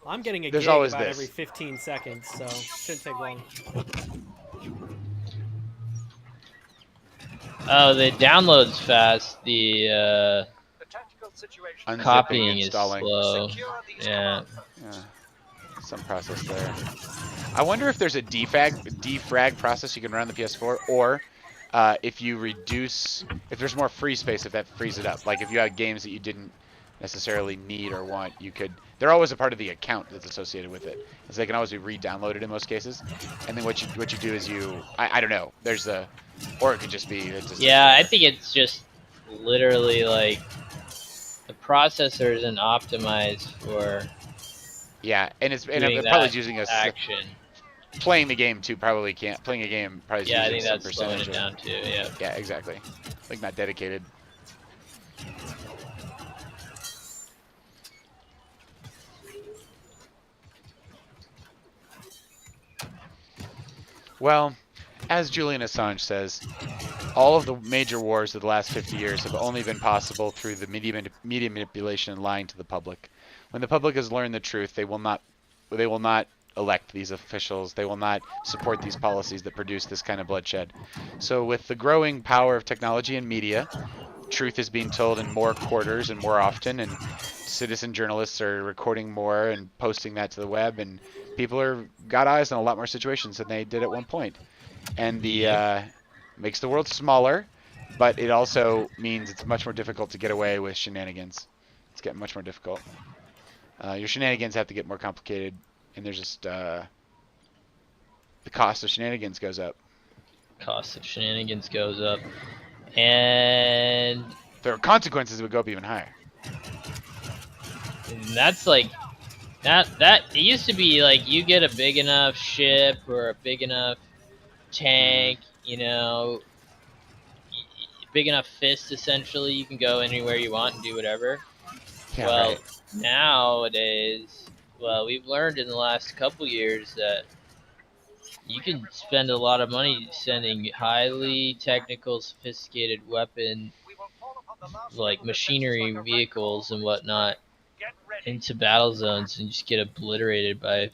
I'm getting a There's gig always about this. every 15 seconds, so shouldn't take long. Oh, the download's fast. The unzipping, copying is installing. slow. Yeah. Yeah, some process there. I wonder if there's a defrag process you can run on the PS4, or if you reduce, if there's more free space, if that frees it up. Like if you had games that you didn't necessarily need or want, you could. They're always a part of the account that's associated with it, so they can always be re-downloaded in most cases. And then what you do is I don't know. There's a, or it could just be. Yeah, I think it's just literally like the processor isn't optimized for Yeah, and doing I'm that probably using a action. playing the game too. Probably can't playing a game. Probably is Yeah, I using think some that's slowing percentage it of- down too. Yeah. Yeah, exactly. Like not dedicated. Well, as Julian Assange says, all of the major wars of the last 50 years have only been possible through the media manipulation and lying to the public. When the public has learned the truth, they will not elect these officials. They will not support these policies that produce this kind of bloodshed. So with the growing power of technology and media, truth is being told in more quarters and more often, and citizen journalists are recording more and posting that to the web, and people are got eyes on a lot more situations than they did at one point. And the makes the world smaller, but it also means it's much more difficult to get away with shenanigans. It's getting much more difficult. Your shenanigans have to get more complicated, and there's just the cost of shenanigans goes up. Cost of shenanigans goes up, and There are consequences that would go up even higher. that's like that. It used to be like you get a big enough ship or a big enough tank, you know, big enough fist. Essentially, you can go anywhere you want and do whatever. Yeah, well, right. nowadays, we've learned in the last couple years that you can spend a lot of money sending highly technical, sophisticated weapon, like machinery, vehicles, and whatnot, into battle zones and just get obliterated by a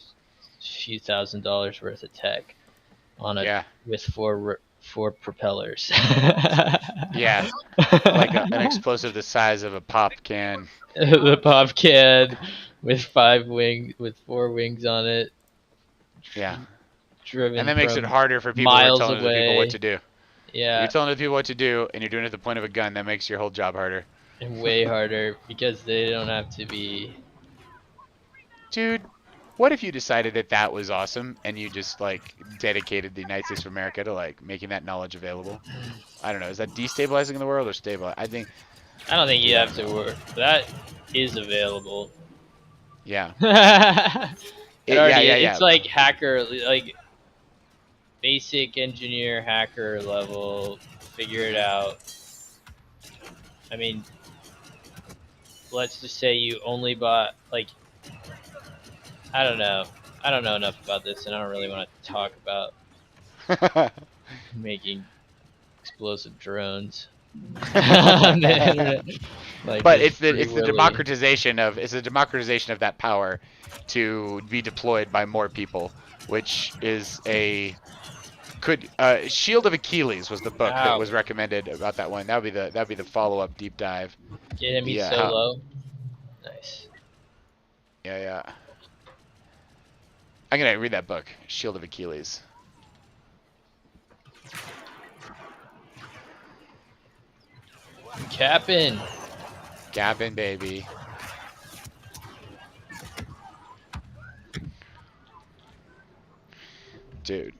few $1,000s worth of tech on a Yeah. with four propellers. Yeah. Like an explosive the size of a pop can. The pop can with four wings on it. Yeah. Driven And that makes from it harder for people who are miles telling other people away. what to do. If Yeah, you're telling other people what to do and you're doing it at the point of a gun, that makes your whole job harder. and way harder because they don't have to be. Dude, what if you decided that that was awesome and you just like dedicated the United States of America to like making that knowledge available? I don't know. Is that destabilizing the world or stabilizing? I think, I don't think you have to work. That is available. yeah. Yeah. Yeah. It's like hacker, like basic engineer hacker level. Figure it out. I mean, let's just say you only bought like. I don't know. I don't know enough about this, and I don't really want to talk about making explosive drones on the internet. Like, But just it's Free the Willy. democratization of that power to be deployed by more people, which is Shield of Achilles was the book that Ow. was recommended about that one. That'd be the follow-up deep dive. Get him, he's Yeah, so low. Nice. yeah. I'm gonna read that book, Shield of Achilles. Capping. Gapping, baby. Dude.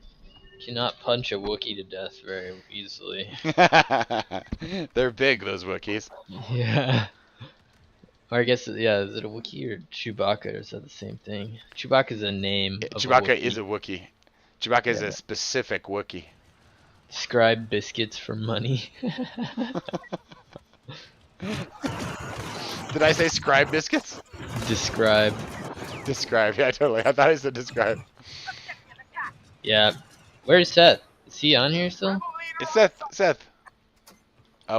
Cannot punch a Wookiee to death very easily. They're big, those Wookiees. Yeah. Or I guess, yeah, is it a Wookiee or Chewbacca, or is that the same thing? Chewbacca's a name of Chewbacca a Wookiee. is a Wookiee. Chewbacca is Yeah. a specific Wookiee. Describe biscuits for money. Did I say scribe biscuits? Describe. Describe, yeah, totally. I thought I said describe. Yeah. Where's Seth? Is he on here still? It's Seth. Seth.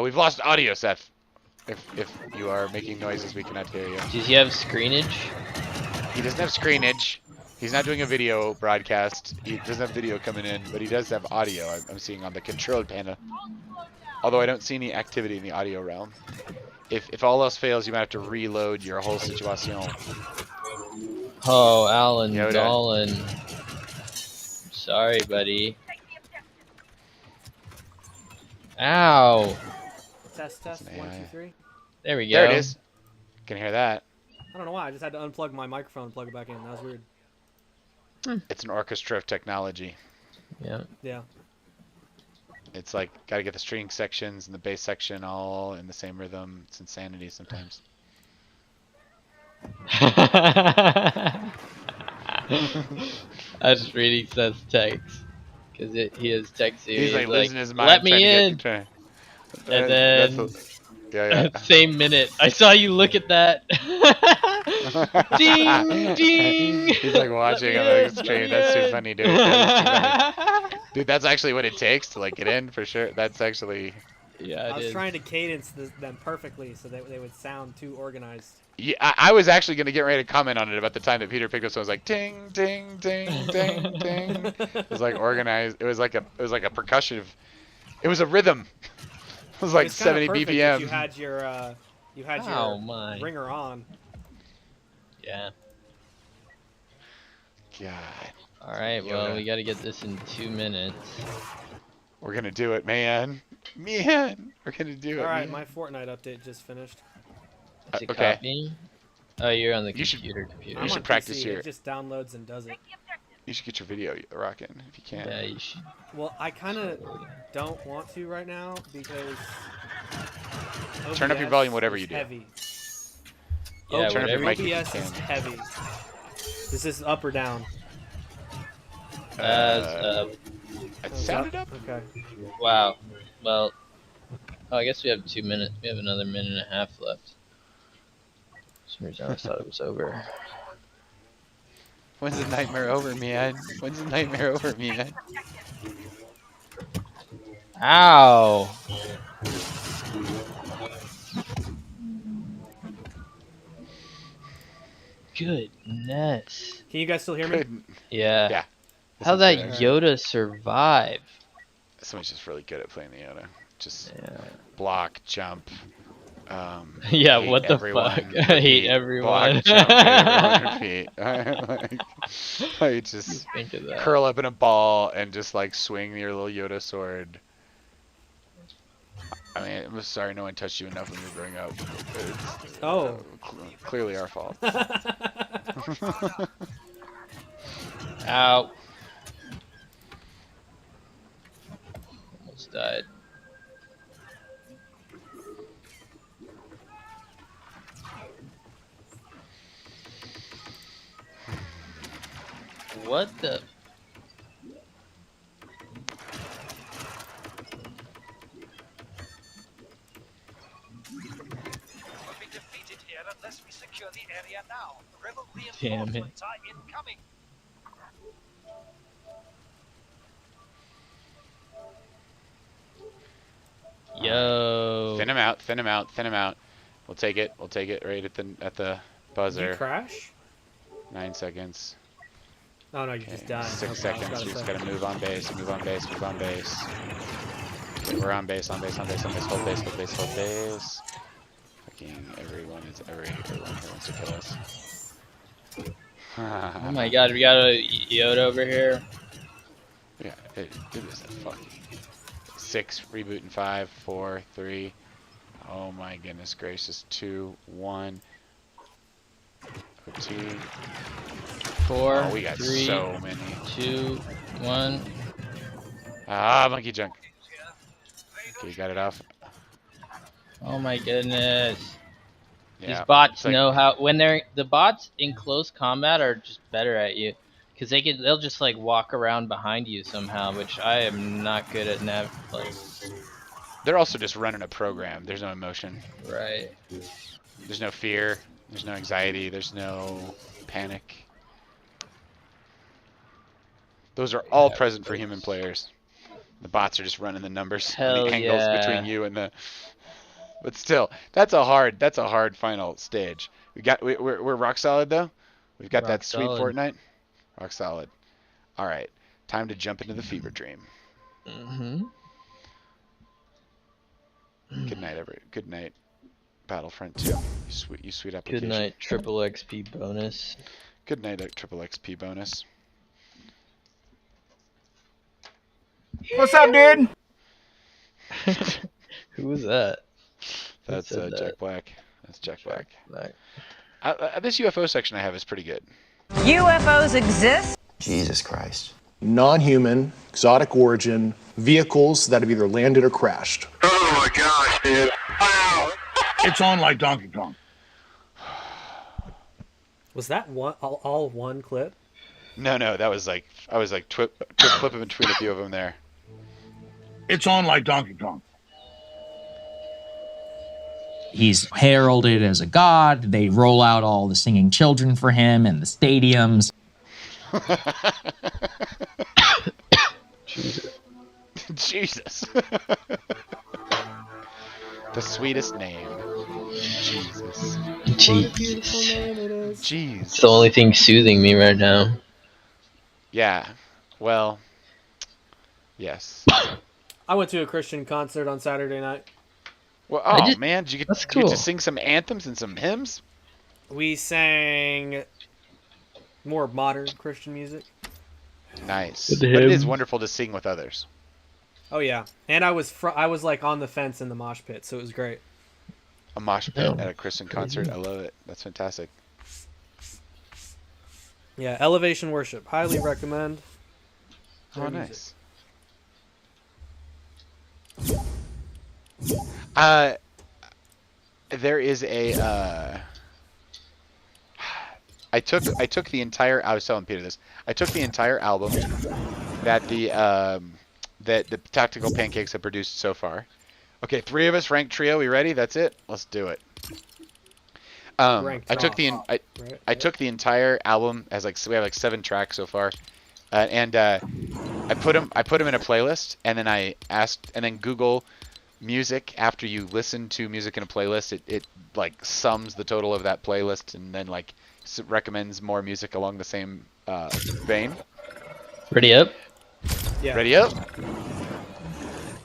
We've lost audio, Seth. If you are making noises, we cannot hear you. Does he have screenage? He doesn't have screenage. He's not doing a video broadcast. He doesn't have video coming in, but he does have audio. I'm seeing on the control panel. Although I don't see any activity in the audio realm. If all else fails, you might have to reload your whole situation. Oh, Alan Yoda. Dolan. Sorry, buddy. Ow. Test, That's an 1, AI. 2, 3. There we go. There it is. Can hear that. I don't know why. I just had to unplug my microphone and plug it back in. That was weird. It's an orchestra of technology. Yeah. Yeah. It's like, gotta get the string sections and the bass section all in the same rhythm. It's insanity sometimes. I was reading Seth's text. Because he is texting. He's like losing his mind. Let me in. Trying And then, yeah. same minute, I saw you look at that. Ding, ding. He's like watching on the stream. That's too funny, dude. That is too funny. Dude, that's actually what it takes to like get in for sure. That's actually. Yeah, I was trying to cadence them perfectly so that they would sound too organized. Yeah, I was actually gonna get ready to comment on it about the time that Peter picked up. So I was like, ding, ding, ding, ding, ding. It was like organized. It was like a percussion. It was a rhythm. It was like It's kinda 70 perfect BPM. if you had your my. ringer on. Yeah. God. Alright, well, we gotta get this in 2 minutes. We're gonna do it, man. We're gonna do it. Alright, man. my Fortnite update just finished. Is it okay. copying? Oh, you're on the You should- computer. I'm should on practice PC. your- It just downloads and does it. You should get your video rocking if you can. Yeah, you should. Well, I kind of don't want to right now because Turn up your OBS volume, whatever is you do. Heavy. Yeah, turn up your whatever. mic if you OBS is can. heavy. Is this up or down? It sounded up. Okay. Wow. Well, I guess we have 2 minutes. We have another minute and a half left. For some reason, I thought it was over. When's the nightmare over, man? When's the nightmare over, man? Ow! Goodness. Can you guys still hear me? Couldn't. Yeah. Yeah. How'd This that is Yoda survive? Someone's just really good at playing the Yoda. Just Yeah. block, jump. Yeah, hate what the everyone, fuck? I hate repeat, everyone. Block, jump, hate everyone, repeat. like just Think of that. curl up in a ball and just like swing your little Yoda sword. I mean, I'm sorry no one touched you enough when you were growing up. It's, Oh. Clearly our fault. Ow. Almost died. What the? Damn it. Yo. Thin him out, thin him out, thin him out. We'll take it. We'll take it right at the Did you buzzer. crash? 9 seconds. Oh no, you just died. 6 Okay, I was seconds. about We to just say. gotta move on base. Move on base. Move on base. Okay, we're on base. On base. On base. On base. Hold base. Hold base. Hold base. Fucking everyone here wants to kill us. Oh my god, we got a Yoda over here. Yeah, it is a fucking 6, reboot in 5, 4, 3. Oh my goodness gracious. 2, 1. OT. 4, Oh, we got 3, so many. 2, 1. Ah, monkey junk. Okay, you got it off. Oh my goodness. Yeah. These bots it's like- know how when the bots in close combat are just better at you, because they'll just like walk around behind you somehow, which I am not good at They're also just running a program. There's no emotion. right. There's no fear. There's no anxiety. There's no panic. Those are all present for human players. The bots are just running the numbers and Hell the angles yeah. between you and the. But still, that's a hard final stage. We're rock solid though. We've got Rock that sweet solid. Fortnite. Rock solid. All right, time to jump into the fever dream. Mm-hmm. Good night, Battlefront 2. You sweet application. Good night, triple XP bonus. Good night, triple XP bonus. What's up, dude? Who was that? That's said that? Jack Black. That's Jack Black. Like, This UFO section I have is pretty good. UFOs exist? Jesus Christ. Non-human, exotic origin, vehicles that have either landed or crashed. Oh my gosh, dude. Wow. It's on like Donkey Kong. Was that all one clip? No, that was like I was like flipping between a few of them there. It's on like Donkey Kong. He's heralded as a god. They roll out all the singing children for him in the stadiums. Jesus. The sweetest name. Jesus. jeez. Jeez. It's the only thing soothing me right now. Yeah. Well. Yes. I went to a Christian concert on Saturday night. Well, man, did you get to sing some anthems and some hymns? We sang more modern Christian music. Nice. With But the it is hymns. wonderful to sing with others. Oh yeah, and I was like on the fence in the mosh pit, so it was great. A mosh pit Oh, at a Christian concert. I love it. That's fantastic. Yeah, Elevation Worship, highly recommend. Oh, Their music. nice. There is a. I took the entire. I was telling Peter this. I took the entire album that the Tactical Pancakes have produced so far. Okay, 3 of us ranked trio. We ready? That's it. Let's do it. I took I took the entire album as we have 7 tracks so far, and I put them in a playlist, and then I asked, and then Google music after you listen to music in a playlist. It like sums the total of that playlist, and then like recommends more music along the same vein. Ready up? Yeah. Ready up?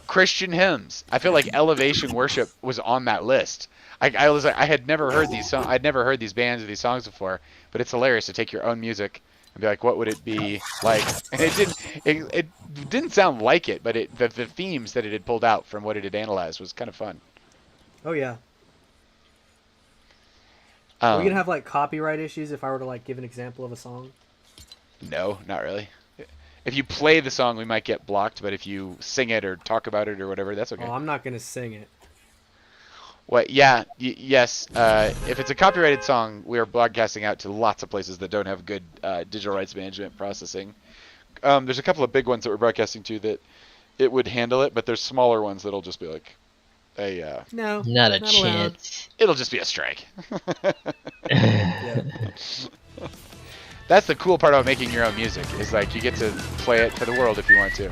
Christian hymns. I feel like Elevation Worship was on that list. I was like, I had never heard these songs. I'd never heard these bands or these songs before. But it's hilarious to take your own music and be like, what would it be like? And it didn't sound like it, but the themes that it had pulled out from what it had analyzed was kind of fun. Oh yeah. Are we gonna have like copyright issues if I were to like give an example of a song? No, not really. If you play the song, we might get blocked, but if you sing it or talk about it or whatever, that's okay. Oh, I'm not gonna sing it. What? Yeah, yes. If it's a copyrighted song, we are broadcasting out to lots of places that don't have good digital rights management processing. There's a couple of big ones that we're broadcasting to that it would handle it, but there's smaller ones that'll just be like No, Not a allowed. chance. it'll just be a strike. Yeah. That's the cool part about making your own music, is like you get to play it for the world if you want to.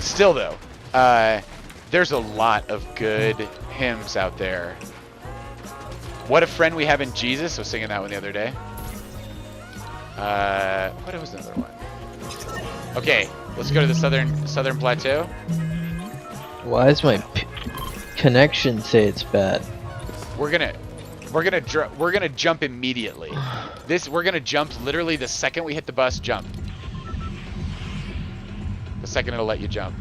Still though, There's a lot of good hymns out there. What a Friend We Have in Jesus. I was singing that one the other day. What was the other one? Okay, let's go to the southern plateau. Why does my connection say it's bad? We're gonna jump immediately. We're gonna jump literally the second we hit the bus. Jump. The second it'll let you jump.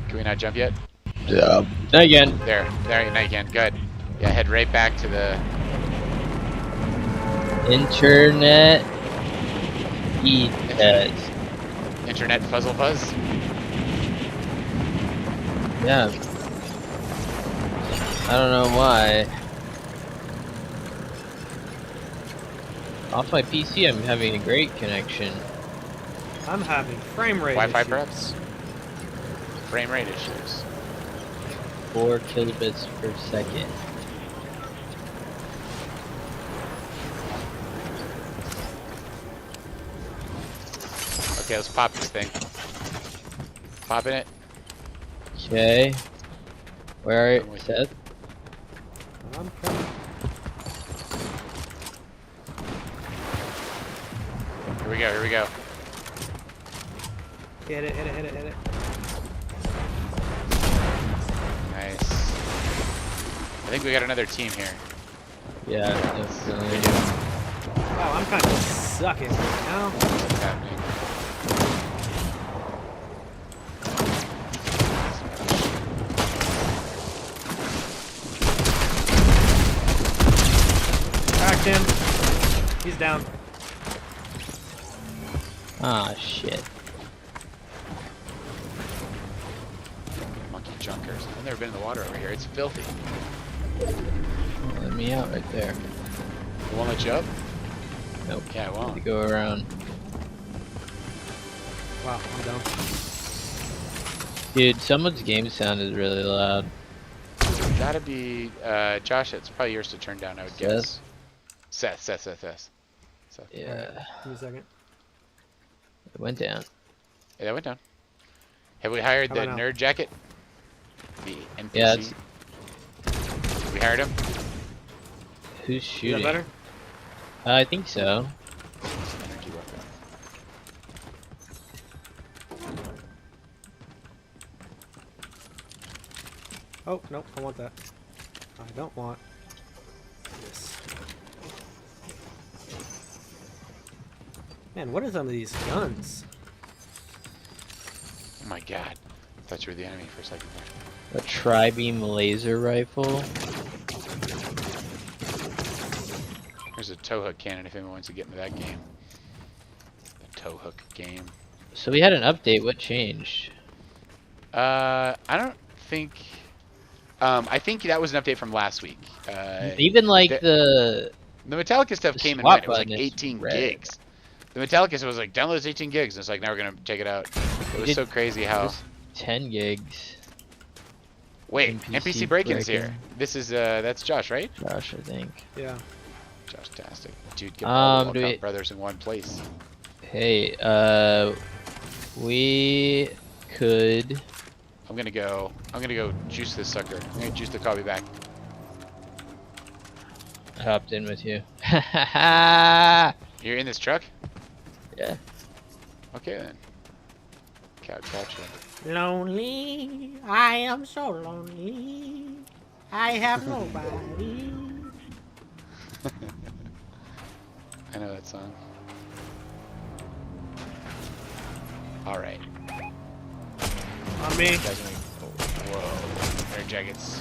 Can we not jump yet? Yeah. Not again. There, not again. Good. Yeah, head right back to the Internet. internet fuzzle fuzz. Yeah. I don't know why. Off my PC, I'm having a great connection. I'm having frame rate Wi-Fi issues. perhaps? Frame rate issues. 4 kilobits per second. Okay, let's pop this thing. Popping it. Okay. Where are you, Seth? I'm coming. Here we go, here we go. Hit it. Nice. I think we got another team here. Yeah, definitely. Wow, I'm kind of sucking right now. What's happening? Cracked him. He's down. Ah, shit. Monkey junkers. I've never been in the water over here. It's filthy. Let me out right there. It won't let you up? Nope. Yeah, it To won't. go around. Wow, I'm down. Dude, someone's game sound is really loud. Gotta be, Josh, it's probably yours to turn down, I would Seth? guess. Seth. Yeah. Give me a second. It went down. Yeah, that went down. Have we hired How the about now? nerd jacket? The NPC? Yeah, it's- We hired him? Who's Is shooting? that better? I think so. Energy weapon. Oh, nope, I want that. I don't want this. Man, what are some of these guns? Oh my god. I thought you were the enemy for a second there. A tri-beam laser rifle. There's a tow hook cannon if anyone wants to get into that game. The tow hook game. So we had an update. What changed? I don't think... I think that was an update from last week. Even like the Metallica stuff came and swap went. It was like button is 18 red. gigs. The Metallica stuff was like, download this 18 gigs. And it's like, now we're going to take it out. It was so crazy how... 10 gigs. Wait, NPC break-ins here. break-in. This is, that's Josh, right? Josh, I think. Yeah. Josh-tastic. Dude, get all the do Walcott we- brothers in one place. Hey, we could. I'm gonna go juice this sucker. I'm gonna juice the coffee back. I hopped in with you. Yeah. You're in this truck? Okay then. Couch. Lonely, I am so lonely. I have nobody. I know that song. Alright. On me. Whoa. Nerd jackets.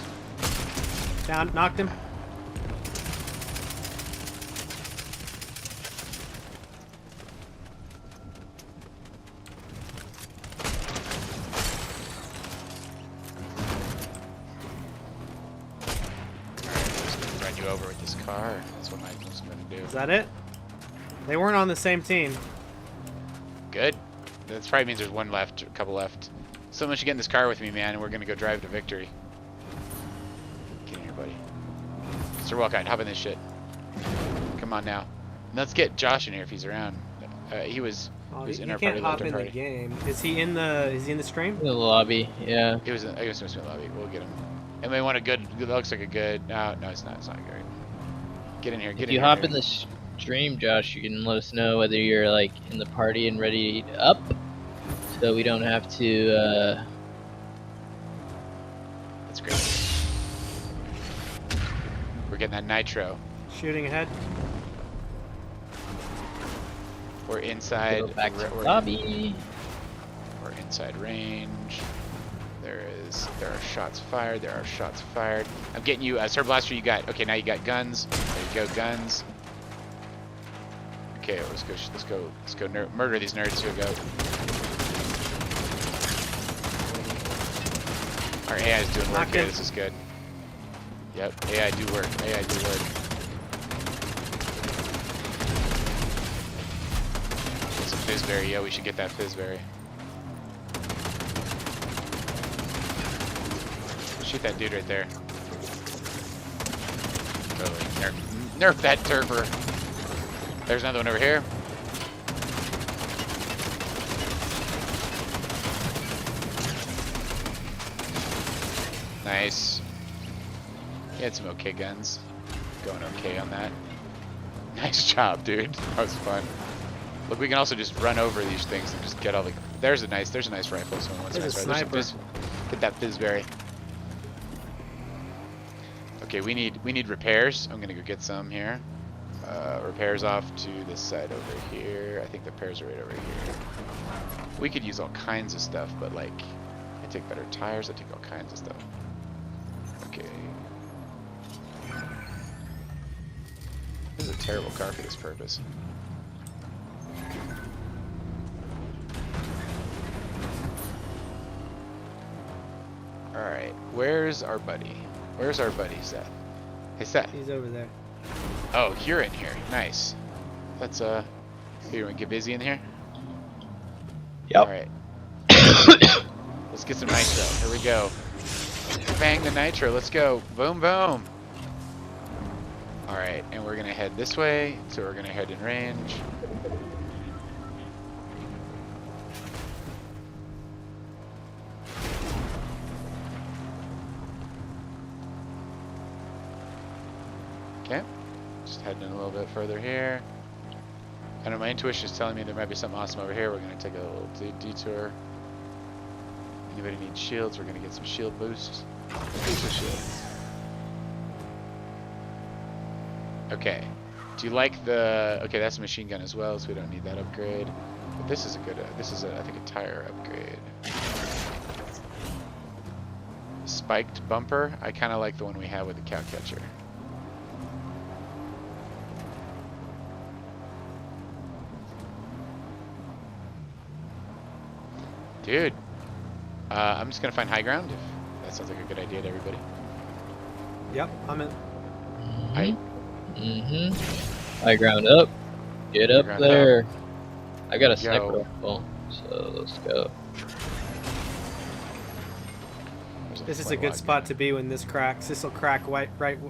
Down, knocked him. Run you over with this car. That's what I'm gonna do. Is that it? They weren't on the same team. Good. That probably means there's one left, a couple left. Someone should get in this car with me, man, and we're gonna go drive to victory. Get in here, buddy. Mr. Walcott, hop in this shit. Come on now. And let's get Josh in here if he's around. He was Oh, Who's he in our can't party, hop left in our the party. game. Is he in the stream? In the lobby, yeah. He was in, I guess he was in the lobby. We'll get him. And we want a good, looks like a good, no, it's not good. Get in here, get If in you here. hop in the stream, Josh, you can let us know whether you're like in the party and ready to up, so we don't have to. That's great. We're getting that nitro. Shooting ahead. We're inside. Go back to we're, lobby. We're inside range. There are shots fired. There are shots fired. I'm getting you. Sir Blaster, you got. Okay, now you got guns. There you go, guns. Okay, let's go murder these nerds. Here we go. Our AI is doing work here. This is good. Yep, AI do work. AI do work. Get some fizzberry. Yeah, we should get that fizzberry. Shoot that dude right there. Totally. Nerf that turfer. There's another one over here. Nice. He had some okay guns. Going okay on that. Nice job, dude. That was fun. Look, we can also just run over these things and just get all the. There's a nice rifle. Someone wants There's a nice sniper. rifle. Get that fizzberry. Okay, we need repairs. I'm gonna go get some here. Repairs off to this side over here. I think the repairs are right over here. We could use all kinds of stuff, but like, I take better tires. I take all kinds of stuff. Okay. This is a terrible car for this purpose. Alright, where's our buddy? Where's our buddy, Seth? Hey, Seth. He's over there. Oh, you're in here. Nice. Let's, here, you wanna get busy in here? Yep. Alright. Let's get some nitro. Here we go. Bang the nitro. Let's go. Boom, boom. Alright, and we're gonna head this way, so we're gonna head in range. Okay, just heading in a little bit further here. I know my intuition is telling me there might be something awesome over here. We're gonna take a little detour. Anybody need shields? We're gonna get some shield boosts. Shields. Okay. Do you like the? Okay, that's a machine gun as well, so we don't need that upgrade. But this is a good. This is I think a tire upgrade. Spiked bumper. I kind of like the one we have with the cow catcher. Dude, I'm just gonna find high ground if that sounds like a good idea to everybody. Yep, I'm in. High ground up. Get up ground there. up. I got a Yo. sniper rifle, so let's go. There's This is a flight good log. spot to be when this cracks. This will crack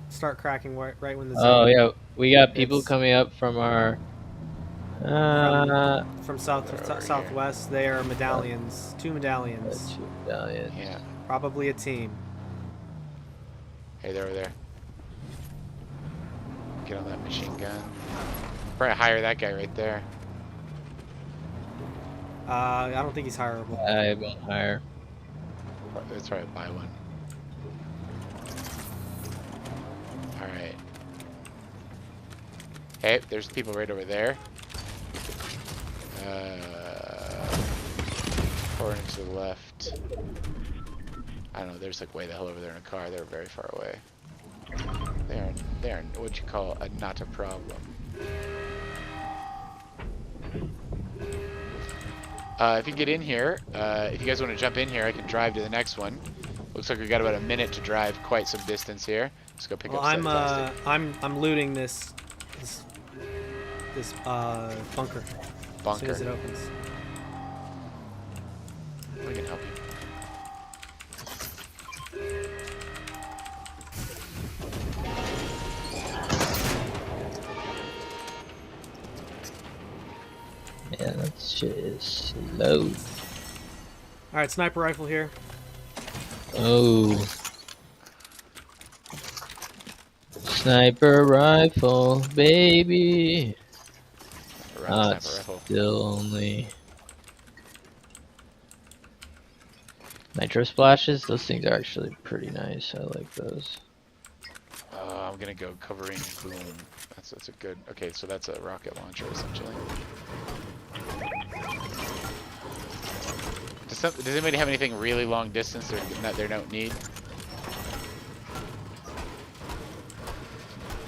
start cracking right when the Oh zone yeah, we got people It's- coming up from our. from southwest. They are medallions. 2 medallions. Yeah. Probably a team. Hey, they're over there. Get on that machine gun. Probably hire that guy right there. I don't think he's hireable. I won't hire. Let's try to buy one. Alright. Hey, there's people right over there. Pouring to the left. I don't know, there's like way the hell over there in a car. They're very far away. They are what you call not a problem. If you get in here, if you guys want to jump in here, I can drive to the next one. Looks like we got about a minute to drive quite some distance here. Let's go pick Well, up some plastic. I'm looting this bunker. As soon as it opens. We can help you. Yeah, shit is slow. Alright, sniper rifle here. Oh. Sniper rifle, baby. Around It's sniper rifle. still only nitro splashes. Those things are actually pretty nice. I like those. I'm gonna go covering boom. That's a good. Okay, so that's a rocket launcher essentially. Does anybody have anything really long distance that they don't need?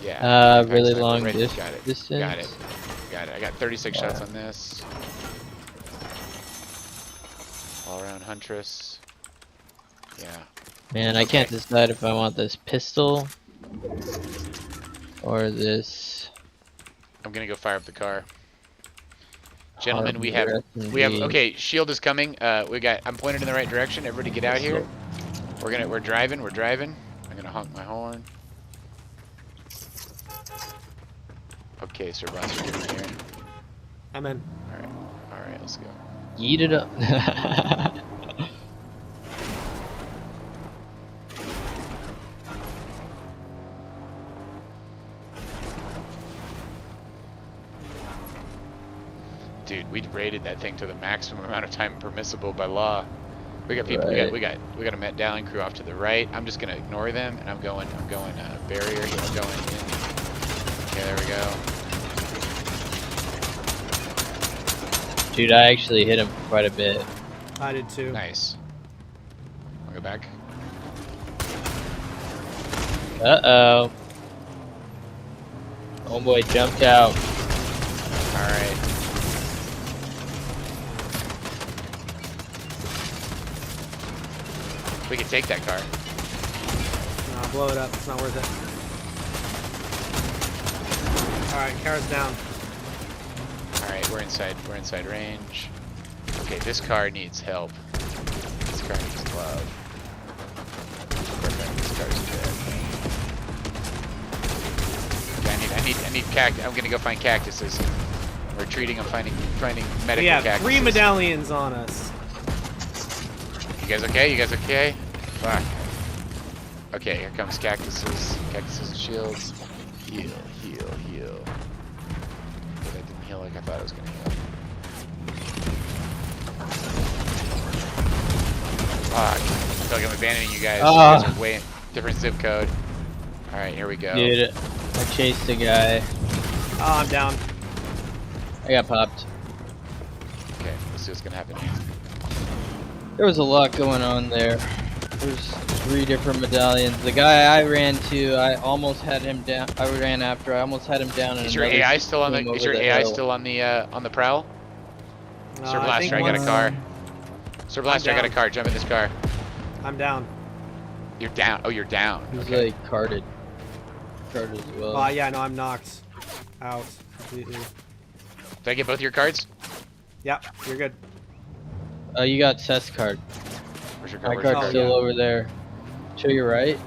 Yeah. Really sniper, long ready. distance. Got it. I got 36 shots on this. All around Huntress. Yeah. Man, I can't decide if I want this pistol or this. I'm gonna go fire up the car. Gentlemen, we have R&D. okay, shield is coming. I'm pointed in the right direction. Everybody get out here. We're driving. I'm gonna honk my horn. Okay, Sir Blaster, get in here. I'm in. Alright, let's go. Eat it up. Dude, we raided that thing to the maximum amount of time permissible by law. We got people. Right. We got a medallion crew off to the right. I'm just gonna ignore them, and I'm going barrier. I'm going in. Okay, there we go. Dude, I actually hit him quite a bit. I did too. Nice. I'll go back. Uh-oh. Homeboy jumped out. Alright. We can take that car. No, blow it up. It's not worth it. Alright, car's down. Alright, we're inside range. Okay, this car needs help. This car needs love. Perfect, this car's dead. Okay, I need cactus. I'm gonna go find cactuses. I'm retreating, I'm finding medical We have cactuses. 3 medallions on us. You guys okay? Fuck. Okay, here comes cactuses. Cactuses and shields. Heal. But that didn't heal like I thought it was gonna heal. Fuck. I feel like I'm abandoning you guys. You guys are way different zip code. Alright, here we go. Dude, I chased a guy. Oh, I'm down. I got popped. Okay, let's see what's gonna happen here. There was a lot going on there. There's 3 different medallions. The guy I ran to, I almost had him down. I ran after. I almost had him down. Is your AI still on the? Is your AI still on the prowl? Sir Blaster, I got a car. Sir Blaster, I got a car. Jump in this car. I'm down. You're down. Oh, you're down. He's Okay. like carted as well. Oh, yeah, no, I'm knocked out completely. Did I get both your cards? Yep, you're good. Oh, you got Seth's card. Where's your My card? Where's your card's card? still over there. To your right.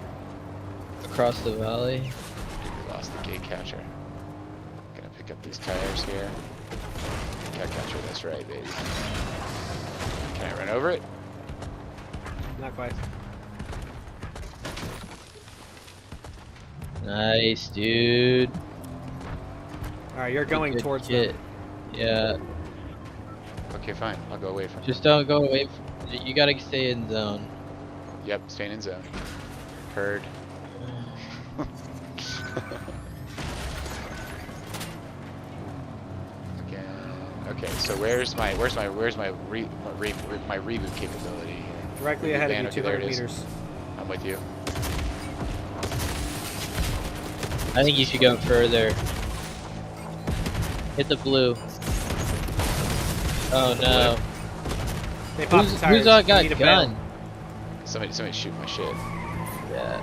Across the valley. We lost the gate catcher. Gonna pick up these tires here. Cat catcher, that's right, baby. Can I run over it? Not quite. Nice, dude. Alright, you're going Good towards shit. them. Yeah. Okay, fine. I'll go away from. Just don't go away. You gotta stay in zone. Yep, staying in zone. Heard. Again. Okay, so where's my reboot capability here? Directly Reboot ahead van, of you, okay, there 200 it is. meters. I'm with you. I think you should go further. Hit the blue. Oh no. They popped the tires. Who's all We got need a gun? bail. Somebody shoot my shit. Yeah.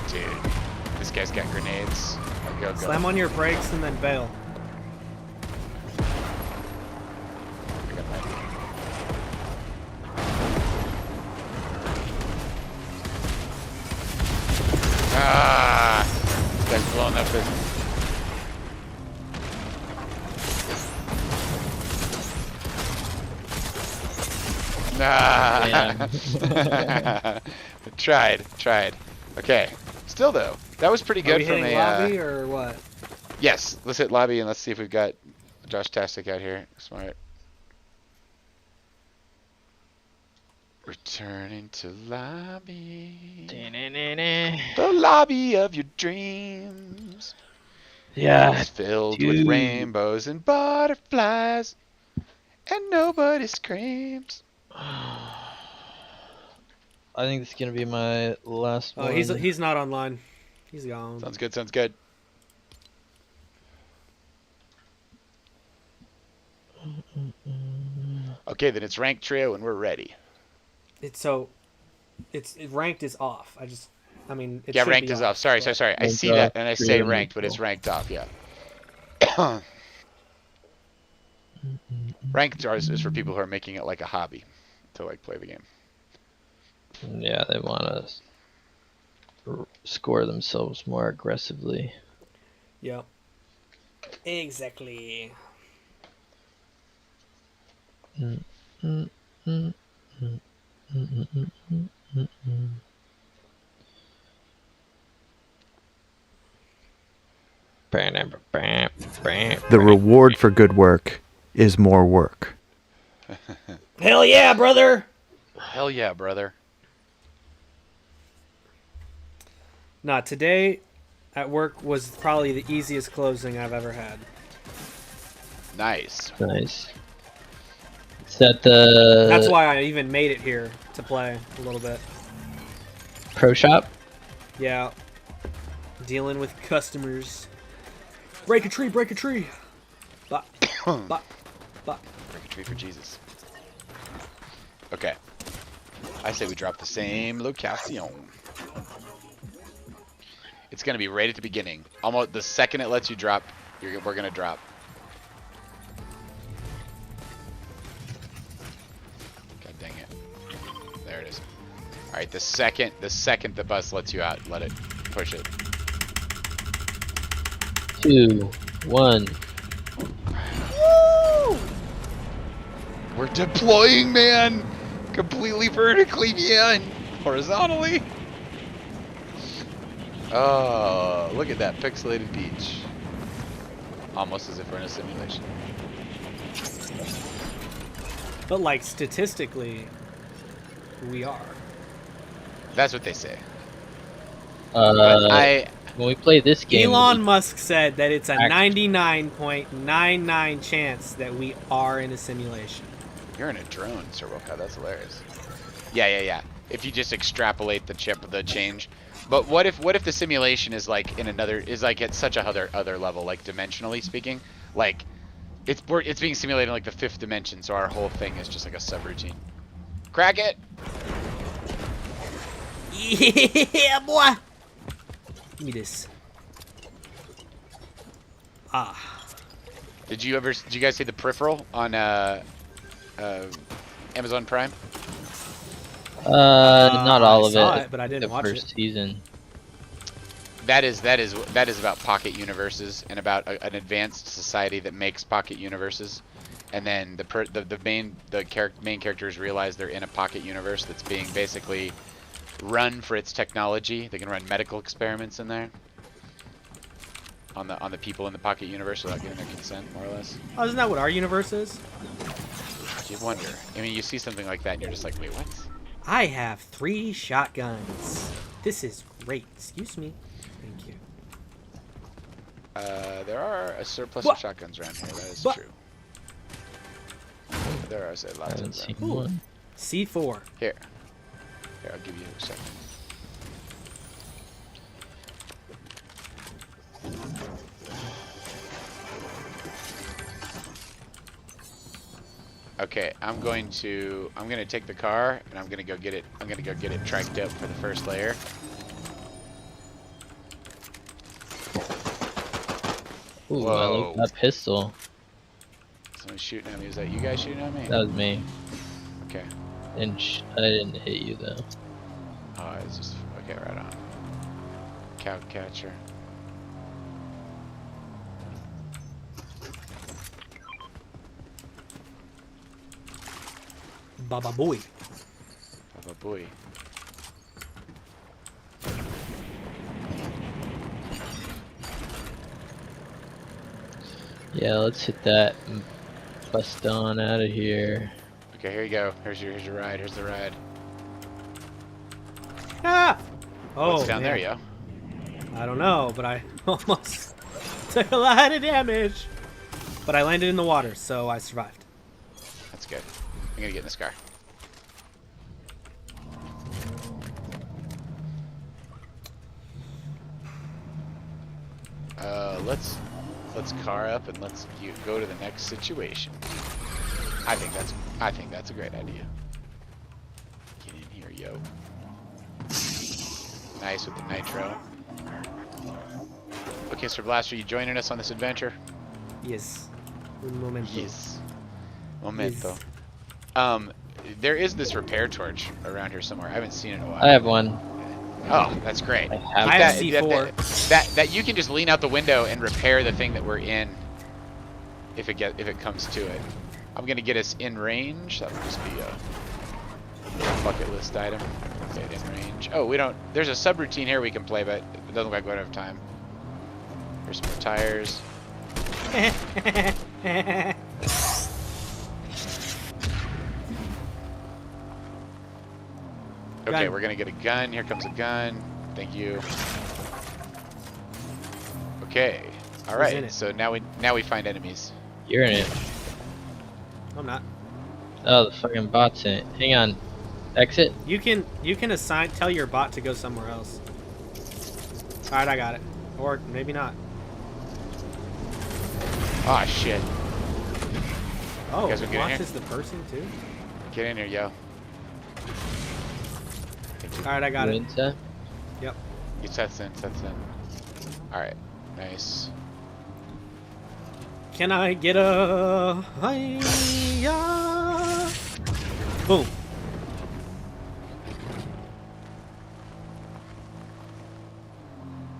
Dude, this guy's got grenades. Go. Slam on your brakes and then bail. I got my- Ah! This guy's blowing Oh, enough business. Nah. Tried. Okay. Still though, that was pretty Are good we from hitting a. lobby or what? Yes. Let's hit lobby and let's see if we've got Josh Tastic out here. Smart. Returning to lobby. The lobby of your dreams. Yeah. It's filled dude. with rainbows and butterflies. And nobody screams. I think this is gonna be my last Oh, one. he's not online. He's gone. Sounds good, sounds good. Okay, then it's ranked trio and we're ready. It's ranked is off. I mean, it Yeah, should ranked be is off. Sorry. I see that and I say ranked, but it's ranked off, yeah. Ranked is for people who are making it like a hobby to like play the game. Yeah, they want to score themselves more aggressively. Yep. Exactly. The reward for good work is more work. Hell yeah, brother! Hell yeah, brother. Nah, today at work was probably the easiest closing I've ever had. Nice. Nice. Is that the... That's why I even made it here to play a little bit. Pro shop? Yeah. Dealing with customers. Break a tree, break a tree! Bop, bop, bop. Break a tree for Jesus. Okay. I say we drop the same location. It's going to be right at the beginning. Almost the second it lets you drop, we're going to drop. God dang it. There it is. All right, the second the bus lets you out, let it push it. 2, 1. Woo! We're deploying, man. Completely vertically, man. Horizontally. Oh, look at that pixelated beach. Almost as if we're in a simulation. But like statistically, we are. That's what they say. When we play this game, Elon Musk said that it's a 99.99 chance that we are in a simulation. You're in a drone, Sir Wilco. That's hilarious. Yeah. If you just extrapolate the change. But what if the simulation is like at such a other level, like dimensionally speaking, like it's being simulated in like the 5th dimension, so our whole thing is just like a subroutine. Crack it. Yeah, boy. Give me this. Ah. Did you guys see the peripheral on Amazon Prime? not all of saw it. but I didn't watch first it. season. That is about pocket universes and about an advanced society that makes pocket universes, and then the main characters realize they're in a pocket universe that's being basically run for its technology. They can run medical experiments in there on the people in the pocket universe without getting their consent, more or less. Oh, isn't that what our universe is? You wonder. I mean, you see something like that and you're just like, wait, what? I have 3 shotguns. This is great. Excuse me. Thank you. There are a surplus of shotguns around here. That is true. There are, I said, lots of them. Ooh. C4. Here, I'll give you a second. Okay, I'm gonna take the car and I'm gonna go get it tracked up for the first layer. Ooh, Whoa. I like that pistol. Someone's shooting at me. Is that you guys shooting at me? That was me. Okay. And I didn't hit you though. Oh, it's just okay. Right on. Cow catcher. Baba boy. Baba boy. Yeah, let's hit that and bust on out of here. Okay, here you go. Here's your ride. Here's the ride. Ah! Oh, What's down man. there, yo? I don't know, but I almost took a lot of damage. But I landed in the water, so I survived. That's good. I'm gonna get in this car. Let's car up and let's go to the next situation. I think that's a great idea. Get in here, yo. Nice with the nitro. Okay, Sir Blaster, you joining us on this adventure? Yes. Un momento. Yes. Momento. Yes. There is this repair torch around here somewhere. I haven't seen it in a while. I have one. Oh, that's great. I have I have C4. That you can just lean out the window and repair the thing that we're in if it comes to it. I'm gonna get us in range. That would just be a bucket list item. Get in range. Oh, we don't. There's a subroutine here we can play, but it doesn't look like we don't have time. There's some more tires. Okay, Gun. we're gonna get a gun. Here comes a gun. Thank you. Okay. All in right. it? So now we find enemies. You're in it. I'm not. Oh, the fucking bot's in it. Hang on. Exit. You can tell your bot to go somewhere else. All right, I got it. Or maybe not. Ah, shit. Oh, You guys wanna get in here? launches the person too. Get in here, yo. All right, I got it. Winter. Yep. Get sets in. All right. Nice. Can I get a hiya? Boom.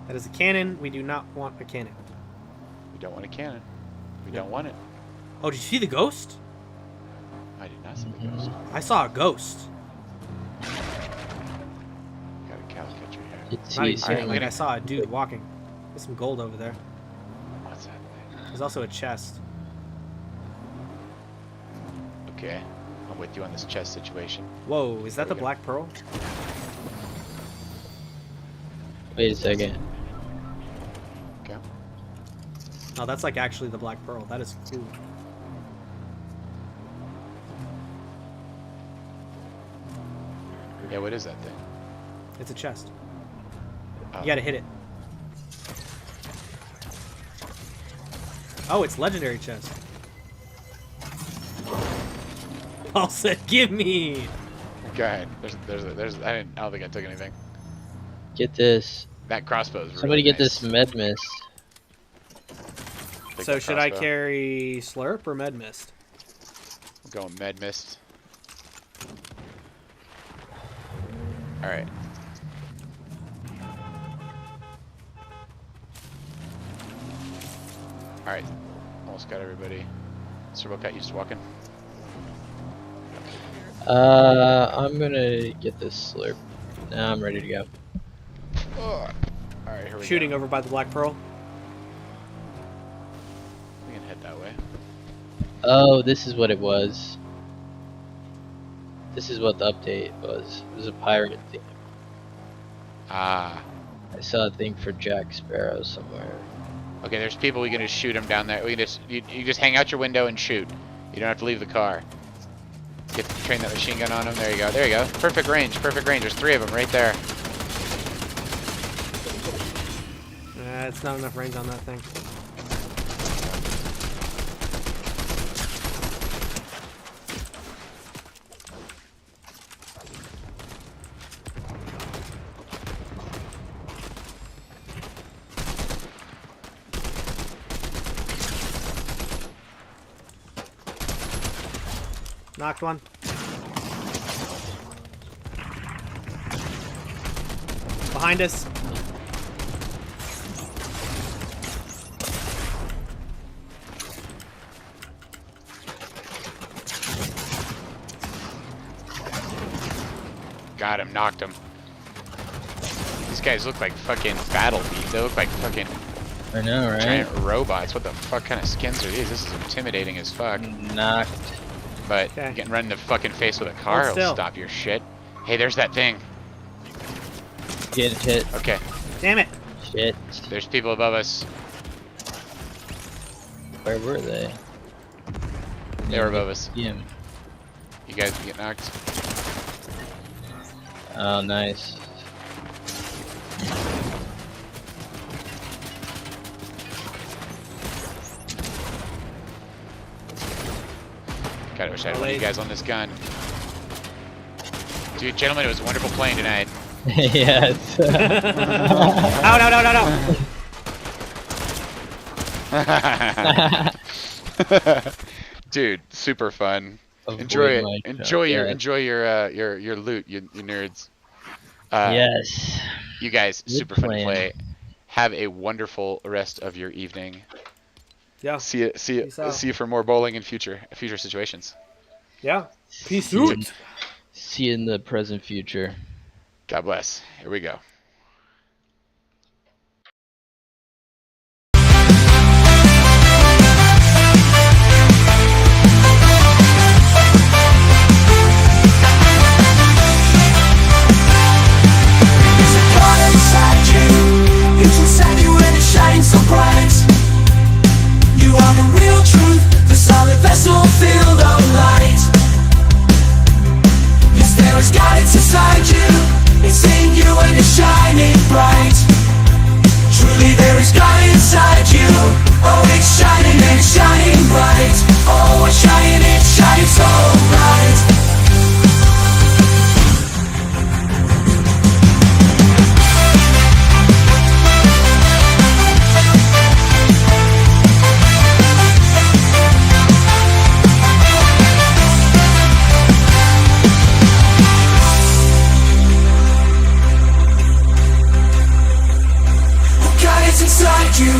That is a cannon. We do not want a cannon. We don't want a cannon. We don't want it. Oh, did you see the ghost? I did not see the ghost. I saw a ghost. Got a cow catcher here. It's Not even easy. kidding, Alright, like I saw a dude walking. There's some gold over there. What's that thing? There's also a chest. Okay. I'm with you on this chest situation. Whoa, is that the we go. black pearl? Wait a second. Okay. No, that's like actually the black pearl. That is cool. Yeah, what is that thing? It's a chest. Oh. You gotta hit it. Oh, it's legendary chest. Paul said, "Give me." Go ahead. There's. I don't think I took anything. Get this. That crossbow is really Somebody get nice. this med mist. Take So that should I crossbow. carry slurp or med mist? I'm going med mist. All right. All right. Almost got everybody. Sir Cat, you just walking? I'm gonna get this slurp. Now I'm ready to go. All right, here we Shooting go. over by the black pearl. We can head that way. Oh, this is what it was. This is what the update was. It was a pirate thing. Ah. I saw a thing for Jack Sparrow somewhere. Okay, there's people. We can just shoot them down there. We can just you just hang out your window and shoot. You don't have to leave the car. Get train that machine gun on them. There you go. There you go. Perfect range. Perfect range. There's 3 of them right there. It's not enough range on that thing. Knocked one. Behind us. Got him, knocked him. These guys look like fucking battle beef. They look like fucking I know, right? giant robots. What the fuck kind of skins are these? This is intimidating as fuck. Knocked. But Okay. getting run in the fucking face with a car Hold will still. stop your shit. Hey, there's that thing. Getting hit. Okay, Damn it. Shit. there's people above us. Where were they? They were above us. Yeah. You guys get knocked. Oh, nice. God, I wish I had one of you guys on this gun. Dude, gentlemen, it was wonderful playing tonight. Yes. No. Dude, super fun. Avoid Enjoy it. my Enjoy gun. your Yeah. enjoy your loot, you nerds. Yes. You guys, Good super fun to plan. play. Have a wonderful rest of your evening. Yeah. See Peace out. you for more bowling in future situations. Yeah. Peace See you- out. See you in the present future. God bless. Here we go. You are the real truth, the solid vessel filled of light. Yes, there is guidance inside you. It's in you and it's shining bright. Truly there is God inside you. Oh, it's shining and it's shining bright. Oh, it's shining so bright. God is inside you.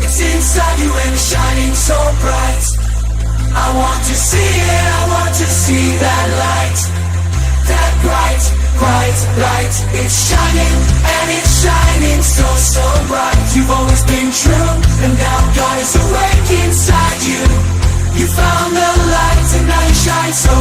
It's inside you and it's shining so bright. I want to see it, I want to see that light. That bright, bright light. It's shining and it's shining so bright. You've always been true and now God is awake inside you. You found the light and now you shine so